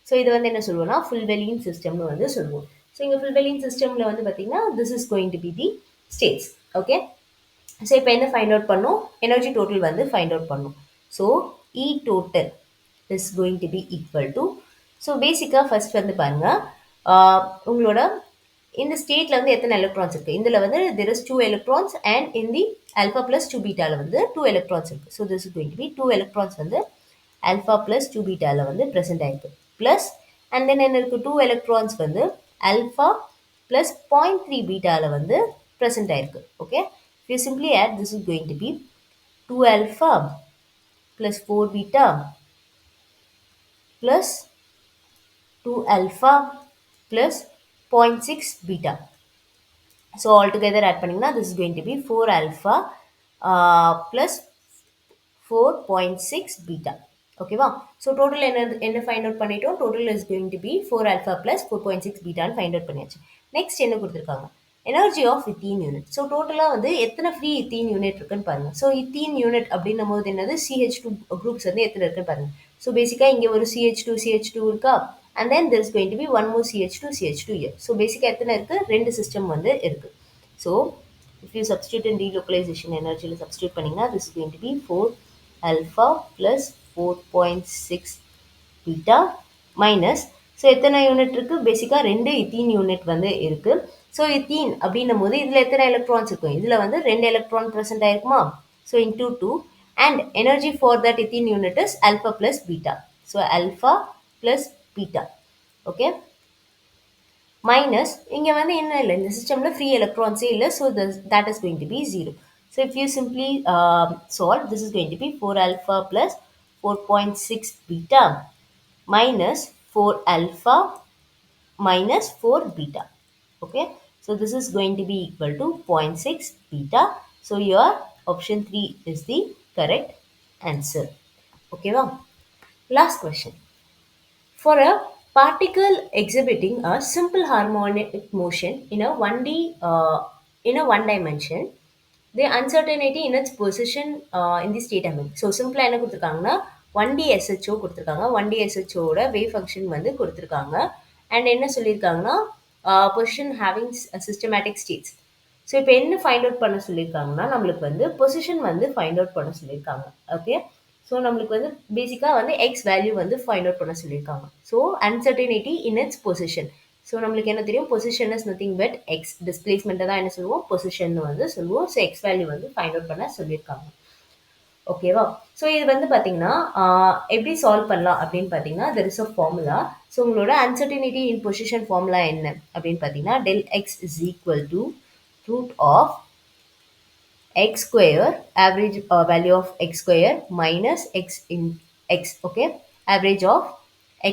ஸோ இது வந்து என்ன சொல்லுவோம்னா ஃபுல்வெலின் சிஸ்டம்னு வந்து சொல்லுவோம். ஸோ இங்கே ஃபுல்வெலின் சிஸ்டம்ல வந்து பார்த்தீங்கன்னா, this is going to be the states. Okay. So இப்போ என்ன ஃபைண்ட் அவுட் பண்ணும்? எனர்ஜி டோட்டல் வந்து ஃபைண்ட் அவுட் பண்ணும். So E total is going to be equal to, so பேசிக்காக ஃபர்ஸ்ட் வந்து பாருங்க, உங்களோட இந்த ஸ்டேட்ல வந்து எத்தனை எலக்ட்ரான்ஸ் இருக்கு? இதுல வந்து there is 2 electrons and in the alpha plus 2 beta ல வந்து 2 electrons இருக்கு. So this is going to be 2 electrons வந்து alpha plus 2 beta ல வந்து present ஆயிருக்கு. Plus and then என்ன இருக்கு? 2 electrons வந்து alpha plus 0.3 beta ல வந்து present ஆயிருக்கு. Okay. If you simply add, this is going to be 2 alpha plus 4 beta plus 2 alpha plus 0.6 beta. So altogether add பண்ணீங்கன்னா this is going to be 4 alpha plus 4.6 beta. ஓகேவா? So total என்ன find out பண்ணிட்டோம்? Total is going to be 4 alpha plus 4.6 பீட்டான்னு find out பண்ணியாச்சு. Next என்ன கொடுத்துருக்காங்க? Energy of ethene unit. So டோட்டலாக வந்து எத்தனை ஃப்ரீ இத்தீன் யூனிட் இருக்குன்னு பாருங்க. ஸோ இத்தீன் யூனிட் அப்படின்னும் போது என்னது, CH2 குரூப்ஸ் வந்து எத்தனை இருக்குன்னு பாருங்க. ஸோ பேசிக்காக இங்கே ஒரு CH2 இருக்கா, and then there is going to be one more CH2 here. So பேசிக்காக எத்தனை இருக்கு? ரெண்டு சிஸ்டம் வந்து இருக்கு. So if you substitute in delocalization energy substitute பண்ணீங்கன்னா this is going to be 4 alpha plus 4.6 beta minus, so எத்தனை unit இருக்கு? பேசிக்காக ரெண்டு இத்தீன் யூனிட் வந்து இருக்கு. ஸோ இத்தீன் அப்படின்னும் போது இதில் எத்தனை எலக்ட்ரான்ஸ் இருக்கும்? இதில் வந்து ரெண்டு எலக்ட்ரான் ப்ரெசென்ட் ஆயிருக்குமா? So into 2 and energy for that ethene unit is alpha plus beta. So alpha plus beta. Okay. Minus இங்க வந்து என்ன இல்லை, இந்த சிஸ்டம்ல ஃப்ரீ எலக்ட்ரான்ஸே இல்லை. So that is going to be 0. So if you simply solve, this is going to be 4 alpha plus 4.6 beta minus 4 alpha minus 4 beta. Okay. So this is going to be equal to 0.6 beta. So your option 3 is the correct answer. Okay, wow. Last question. For a particle exhibiting a simple harmonic motion in a 1D in a one dimension, the uncertainty in its position in the state அமைப்பு. So சிம்பிளாக என்ன கொடுத்துருக்காங்கன்னா 1D SHO கொடுத்துருக்காங்க. 1D SHO ஓட wave function வந்து கொடுத்துருக்காங்க. And என்ன சொல்லியிருக்காங்கன்னா position having systematic states. So இப்போ என்ன ஃபைண்ட் அவுட் பண்ண சொல்லியிருக்காங்கன்னா, நம்மளுக்கு வந்து பொசிஷன் வந்து ஃபைண்ட் அவுட் பண்ண சொல்லியிருக்காங்க. ஓகே. ஸோ நம்மளுக்கு வந்து பேசிக்காக வந்து எக்ஸ் வேல்யூ வந்து ஃபைண்ட் அவுட் பண்ண சொல்லியிருக்காங்க. So uncertainty in its position. So நம்மளுக்கு என்ன தெரியும்? Position is nothing but X. டிஸ்பிளேஸ்மெண்ட்டை தான் என்ன சொல்லுவோம்? பொசிஷன் வந்து சொல்லுவோம். ஸோ எக்ஸ் வேல்யூ வந்து ஃபைண்ட் அவுட் பண்ண சொல்லியிருக்காங்க. ஓகேவா? ஸோ இது வந்து பார்த்தீங்கன்னா எப்படி சால்வ் பண்ணலாம் அப்படின்னு பார்த்தீங்கன்னா, there is a formula. So உங்களோட அன்சர்டினிட்டி இன் பொசிஷன் ஃபார்முலா என்ன அப்படின்னு பார்த்தீங்கன்னா, del x is equal to root of x square, average value of x square minus x in x. Okay, average of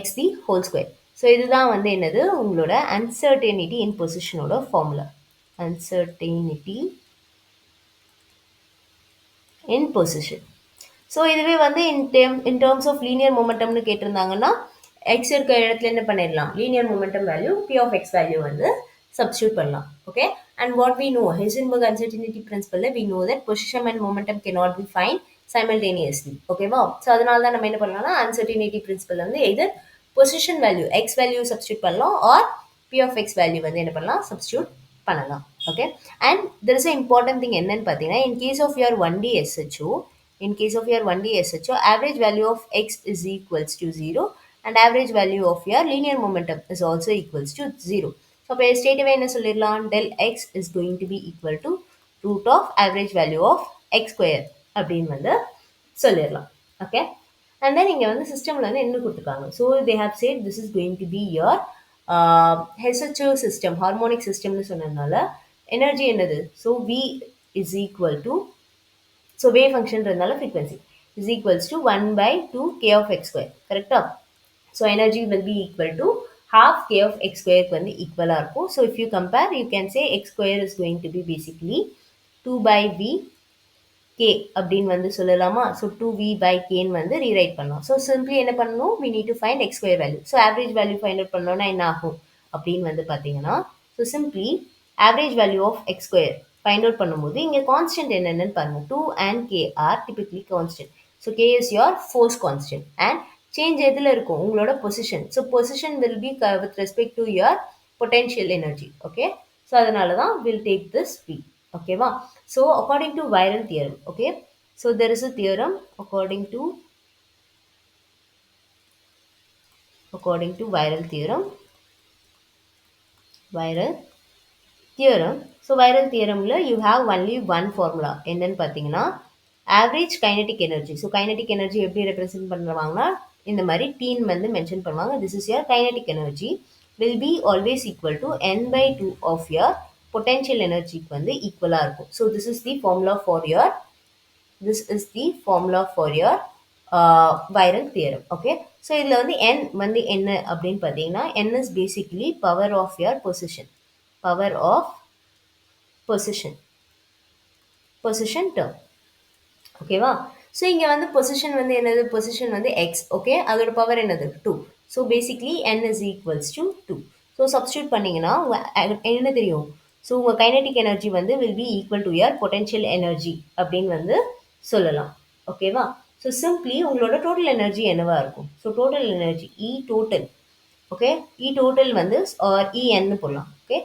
x the whole square. So இதுதான் வந்து என்னது, உங்களோட uncertainty in பொசிஷனோட formula. Uncertainty in position. So இதுவே வந்து in terms of linear momentumனு கேட்டிருந்தாங்கன்னா, x இருக்க இடத்துல என்ன பண்ணிடலாம்? linear momentum value p of x value வந்து substitute பண்ணலாம். Okay. And what we know, Heisenberg uncertainty principle, we know that position and momentum cannot be find simultaneously. ஓகேவா? So அதனால தான் நம்ம என்ன பண்ணலாம்னா, uncertainty principle வந்து either position value x value substitute பண்ணலாம் or p of x value வந்து என்ன பண்ணலாம்? substitute பண்ணலாம். Okay. And there is an important thing என்னன்னு பார்த்தீங்கன்னா, in case of your 1D SHO, average value of x is equals to 0 and average value of your linear momentum is also equals to 0. So இப்போ straight away என்ன சொல்லிடலாம்? del x is going to be equal to root of average value of x square அப்படின்னு வந்து சொல்லிடலாம். Okay. And then இங்கே வந்து சிஸ்டமில் வந்து என்ன கொடுத்துருக்காங்க? So they have said this is going to be your SHO system, harmonic systemனு சொன்னதுனால எனர்ஜி என்னது? So V is equal to, so wave ஃபங்க்ஷன்றதுனால frequency is equals to 1 by 2 k of x square. கரெக்டா? So energy will be equal to half k of x square வந்து ஈக்குவலாக இருக்கும். So if you compare, you can say x square is going to be basically 2 by v k அப்படின்னு வந்து சொல்லலாமா? So 2v by kன்னு வந்து rewrite பண்ணலாம். So simply என்ன பண்ணணும்? we need to find x square value. So average value find out பண்ணோம்னா என்ன ஆகும்? அப்படின்னு வந்து பார்த்தீங்கன்னா, so simply average value of X square find out பண்ணும்போது இங்கே கான்ஸ்டன்ட் என்னென்னு பாருங்க. 2 and K are typically constant. So K is your force constant and change எதில் இருக்கும் உங்களோட position. So position will be with respect to your potential energy. Okay, so அதனால தான் will take this B. ஓகேவா? So according to viral theorem. Okay, so there is a theorem according to viral theorem. So viral theoremல you have only one formula. என்னன்னு பார்த்தீங்கன்னா average kinetic energy. So kinetic energy எப்படி represent பண்ணுவாங்கன்னா இந்த மாதிரி dean வந்து mention பண்ணுவாங்க. This is your kinetic energy will be always equal to n by 2 of your potential energy வந்து ஈக்குவலா இருக்கும். So this is the formula for your viral theorem. Okay, so இதில் வந்து n வந்து என்ன அப்படின்னு பார்த்தீங்கன்னா n is basically power of your position term. ஓகேவா? ஸோ இங்கே வந்து பொசிஷன் வந்து என்னது? பொசிஷன் வந்து எக்ஸ். ஓகே, அதோட பவர் என்னது? 2. So basically n is equals to 2. So substitute பண்ணிங்கன்னா என்ன தெரியும்? ஸோ உங்கள் கைனடிக் எனர்ஜி வந்து will be equal to your potential energy அப்படின்னு வந்து சொல்லலாம். ஓகேவா? ஸோ சிம்பிளி உங்களோட டோட்டல் எனர்ஜி என்னவா இருக்கும்? ஸோ டோட்டல் எனர்ஜி இ டோட்டல். ஓகே, இ டோட்டல் வந்து இஎன்னு போடலாம். ஓகே,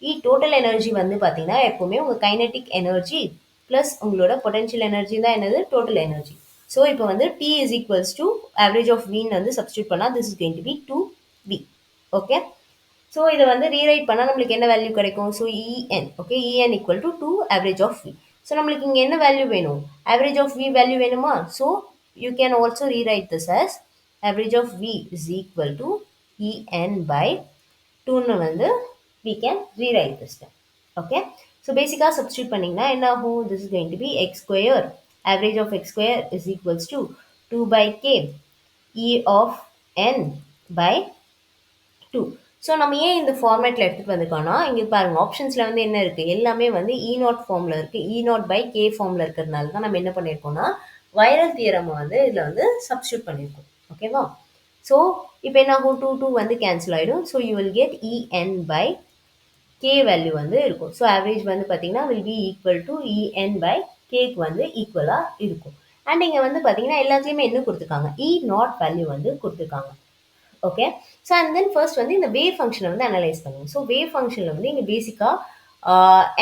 இ டோட்டல் எனர்ஜி வந்து பார்த்தீங்கன்னா எப்போவுமே உங்கள் கைனடிக் எனர்ஜி ப்ளஸ் உங்களோட பொட்டென்ஷியல் எனர்ஜி தான் என்னது? Total energy. ஸோ இப்போ வந்து T is equals to average of வின்னு வந்து சப்ஸ்டியூட் பண்ணால் this is going to be 2v. Okay, so இதை வந்து ரீரைட் பண்ணால் நம்மளுக்கு என்ன வேல்யூ கிடைக்கும்? So E N. Okay, E N equal to 2 average of V. So நம்மளுக்கு இங்கே என்ன வேல்யூ வேணும்? ஆவரேஜ் ஆஃப் வி வேல்யூ வேணுமா? So you can also rewrite this as average of v is equal to en by 2ன்னு வந்து we can rewrite this term. Okay, so basically substitute பண்ணிங்கன்னா என்ன ஆகும்? This is going to be x square. Average of x square is equals to 2 by k e of n by 2. So நம்ம ஏன் இந்த ஃபார்மேட்டில் எடுத்துகிட்டு வந்திருக்கோம்னா இங்கே பாருங்கள் ஆப்ஷன்ஸில் வந்து என்ன இருக்குது? எல்லாமே வந்து இ நாட் ஃபார்மில் இருக்குது. இ நாட் பை கே ஃபார்மில் இருக்கிறதுனால தான் நம்ம என்ன பண்ணியிருக்கோம்னா வைரல் தியரம் வந்து இதில் வந்து சப்ஸ்டியூட் பண்ணியிருக்கோம். ஓகேவா? ஸோ இப்போ என்ன ஆகும்? 2 வந்து கேன்சல் ஆகிடும். ஸோ யூ வில் கெட் இஎன் பை கே வேல்யூ வந்து இருக்கும். ஸோ ஆவரேஜ் வந்து பார்த்தீங்கன்னா வில் பி ஈக்குவல் டு இஎன் பை கேக்கு வந்து ஈக்குவலாக இருக்கும். அண்ட் இங்கே வந்து பார்த்தீங்கன்னா எல்லாத்துலேயுமே என்ன கொடுத்துருக்காங்க? இ நாட் வேல்யூ வந்து கொடுத்துருக்காங்க. Okay, so and then first வந்து இந்த வேவ் ஃபங்க்ஷனை வந்து அனலைஸ் பண்ணுங்க. ஸோ வேவ் ஃபங்க்ஷனில் வந்து இங்கே பேசிக்காக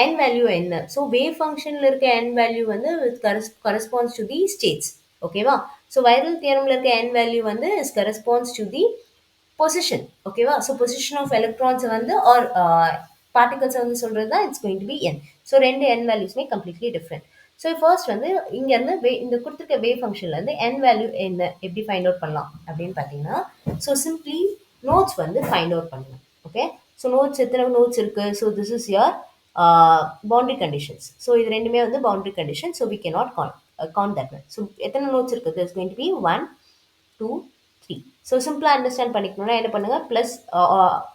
என் வேல்யூ என்ன? ஸோ வேவ் ஃபங்க்ஷனில் இருக்க என் வேல்யூ வந்து கரஸ்பாண்ட்ஸ் டு தி ஸ்டேட்ஸ். ஓகேவா? ஸோ வைரல் தியரமில் இருக்க என் வேல்யூ வந்து is corresponds to the position. ஓகேவா? ஸோ பொசிஷன் ஆஃப் எலக்ட்ரான்ஸ் வந்து ஆர் பார்ட்டிகல்ஸ் வந்து சொல்கிறது தான் it's going to be N. So ரெண்டு என் வேல்யூஸ்மே கம்ப்ளீட்லி டிஃப்ரெண்ட். ஸோ ஃபர்ஸ்ட் வந்து இங்கேருந்து இந்த கொடுத்துருக்க வேவ் ஃபங்க்ஷன்லேருந்து என் வேல்யூ என்ன எப்படி ஃபைண்ட் அவுட் பண்ணலாம் அப்படின்னு பார்த்தீங்கன்னா ஸோ சிம்பிளி நோட்ஸ் வந்து ஃபைண்ட் அவுட் பண்ணலாம். ஓகே, ஸோ நோட்ஸ் எத்தனை நோட்ஸ் இருக்குது? So this is your boundary conditions. So இது ரெண்டுமே வந்து boundary condition. So we can not count that one. So எத்தனை நோட்ஸ் இருக்குது? This going to be 1 2 3. So சிம்பிளாக அண்டர்ஸ்டாண்ட் பண்ணிக்கணும்னா என்ன பண்ணுங்கள்? ப்ளஸ்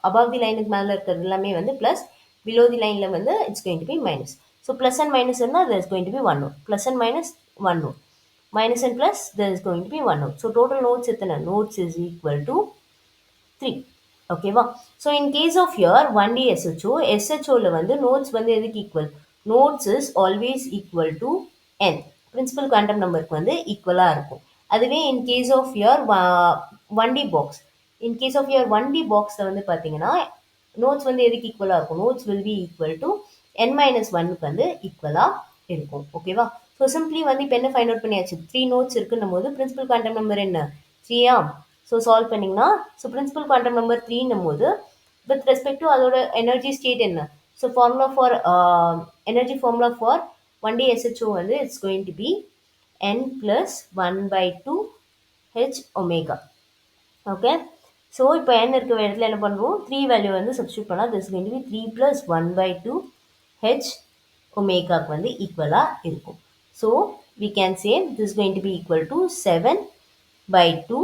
அபவ் தி லைனுக்கு மேலே இருக்கிறது எல்லாமே வந்து ப்ளஸ், பிலோ தி லைனில் வந்து it's going to be minus. So plus and minus இருந்தால் there is going to be 1 node. Plus and minus 1 node. Minus and plus there is going to be 1 node. So total nodes எத்தனை? Nodes is equal to 3. ஓகேவா? So in case of your 1D SHO, SHOவில் வந்து nodes வந்து எதுக்கு equal? Nodes is always equal to n. Principal quantum நம்பருக்கு வந்து ஈக்குவலாக இருக்கும். அதுவே in case of your 1D box, in case of your 1D பாக்ஸில் வந்து பார்த்தீங்கன்னா நோட்ஸ் வந்து எதுக்கு ஈக்குவலாக இருக்கும்? Nodes will be equal to n-1க்கு வந்து ஈக்குவலாக இருக்கும். ஓகேவா? ஸோ சிம்பிளி வந்து இப்போ என்ன ஃபைண்ட் அவுட் பண்ணியாச்சு? 3 நோட்ஸ் இருக்குன்னும் போது பிரின்சிபல் குவாண்டம் நம்பர் என்ன? 3. ஸோ சால்வ் பண்ணிங்கன்னா ஸோ பிரின்சிபல் குவாண்டம் நம்பர் 3ன்னும் போது வித் ரெஸ்பெக்ட் டு அதோட எனர்ஜி ஸ்டேட் என்ன? So formula for energy formula for 1D SHO வந்து it's going to be n plus 1/2 h omega. Okay, so இப்போ n இருக்கிற இடத்துல என்ன பண்ணுவோம்? 3 வேல்யூ வந்து சப்ஸ்டியூட் பண்ணால் this going to be 3 plus 1/2 h ஒமேகாக்கு வந்து ஈக்குவலாக இருக்கும். So we can say this is going to be equal to 7/2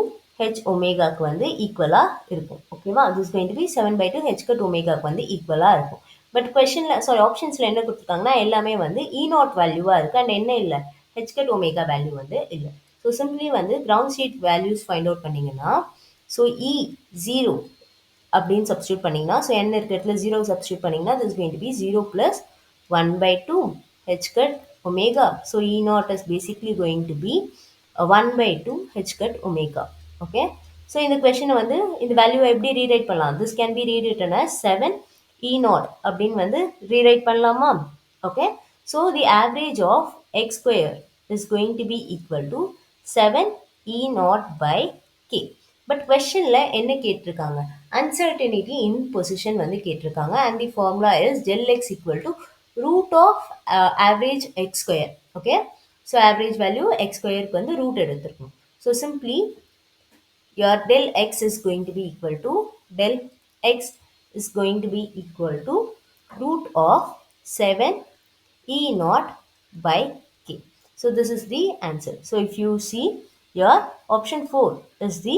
h ஒமேகாக்கு வந்து ஈக்குவலாக இருக்கும். ஓகேவா? this is going to be 7/2 h cut ஒமேகாக்கு வந்து ஈக்குவலாக இருக்கும். பட் கொஷனில் சாரி ஆப்ஷன்ஸில் என்ன கொடுத்துருக்காங்கன்னா எல்லாமே வந்து இ நாட் வேல்யூவாக இருக்குது அண்ட் என்ன இல்லை? h cut ஒமேகா வேல்யூ வந்து இல்லை. ஸோ சிம்பிளி வந்து ground state values find out பண்ணிங்கன்னா ஸோ E0 அப்படின்னு சப்ஸ்டியூட் பண்ணிங்கன்னா, ஸோ n இருக்க இடத்துல 0 சப்ஸ்டியூட் பண்ணிங்கன்னா, this is going to be 0 plus 1 by 2 h cut omega. So E naught is basically going to be 1 by 2 h cut omega. Okay. So இந்த கொஸ்டினை வந்து இந்த வேல்யூவை எப்படி ரீரைட் பண்ணலாம்? This can be rewritten as 7 E naught அப்படின்னு வந்து rewrite பண்ணலாமா? Okay. So the average of x square is going to be equal to 7 E naught by k. But கொஸ்டின்ல என்ன கேட்டிருக்காங்க? அன்சர்டனிட்டி இன் பொசிஷன் வந்து கேட்டிருக்காங்க. And the formula is del x equal to root of average x square. Okay, so average value x ஸ்கொயருக்கு வந்து root எடுத்துருக்கணும். So simply your del x is going to be equal to del x is going to be equal to root of 7 E naught by k. So this is the answer. So if you see, your option 4 is the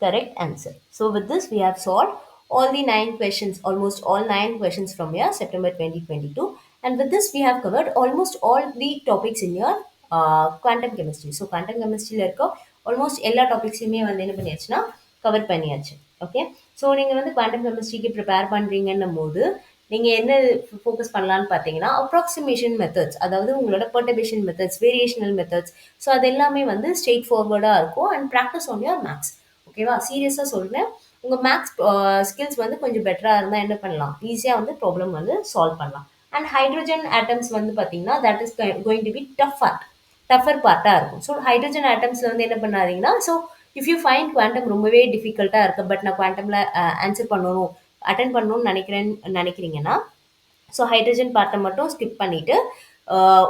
correct answer. So with this we have solved all the 9 questions, almost all 9 questions from your September 2022, and with this we have covered almost all the topics in your quantum chemistry. So quantum chemistry இருக்க almost எல்லா டாபிக்ஸையுமே வந்து என்ன பண்ணியாச்சுன்னா cover பண்ணியாச்சு. Okay, so நீங்கள் வந்து quantum கெமிஸ்ட்ரிக்கு prepare பண்ணுறீங்கன்னும் போது நீங்கள் என்ன ஃபோக்கஸ் பண்ணலான்னு பார்த்தீங்கன்னா அப்ராக்சிமேஷன் மெத்தட்ஸ், அதாவது உங்களோட perturbation methods, variational methods, so அது எல்லாமே வந்து ஸ்ட்ரெயிட் ஃபார்வர்டாக இருக்கும். And practice on your maths. ஓகேவா, சீரியஸாக சொல்கிறேன், உங்கள் மேக்ஸ் ஸ்கில்ஸ் வந்து கொஞ்சம் பெட்டராக இருந்தால் என்ன பண்ணலாம், ஈஸியாக வந்து ப்ராப்ளம் வந்து சால்வ் பண்ணலாம். அண்ட் ஹைட்ரஜன் ஆட்டம்ஸ் வந்து பார்த்தீங்கன்னா that is going to be tougher பார்ட்டாக இருக்கும். ஸோ ஹைட்ரஜன் ஆட்டம்ஸில் வந்து என்ன பண்ணாதீங்கன்னா, so if you find quantum ரொம்பவே டிஃபிகல்ட்டாக இருக்குது, பட் நான் குவாண்டமில் ஆன்சர் பண்ணணும், அட்டன் பண்ணணும்னு நினைக்கிறீங்கன்னா, ஸோ ஹைட்ரஜன் பார்ட்டை மட்டும் ஸ்கிப் பண்ணிவிட்டு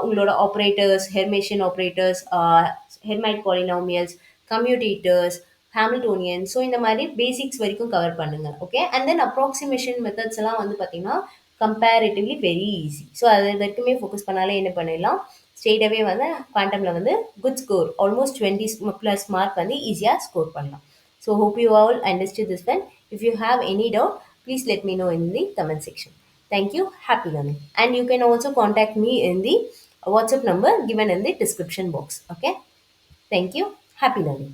உங்களோட operators, hermitian operators, Hermite polynomials, commutators, Hamiltonian, so இந்த மாதிரி பேசிக்ஸ் வரைக்கும் கவர் பண்ணுங்க. Okay, and then approximation methods எல்லாம் வந்து பார்த்தீங்கன்னா கம்பேரிட்டிவ்லி வெரி ஈஸி. ஸோ அது வரைக்குமே ஃபோக்கஸ் பண்ணாலே என்ன பண்ணிடலாம், ஸ்ட்ரெயிட்டாகவே வந்து குவாண்டமில் வந்து குட் ஸ்கோர், ஆல்மோஸ்ட் 20+ மார்க் வந்து ஈஸியாக ஸ்கோர் பண்ணலாம். So hope you all understood this one. If you have any doubt, please let me know in the comment section. Thank you. Happy learning. And you can also contact me in the WhatsApp number given in the description box. Okay. Thank you. Happy learning.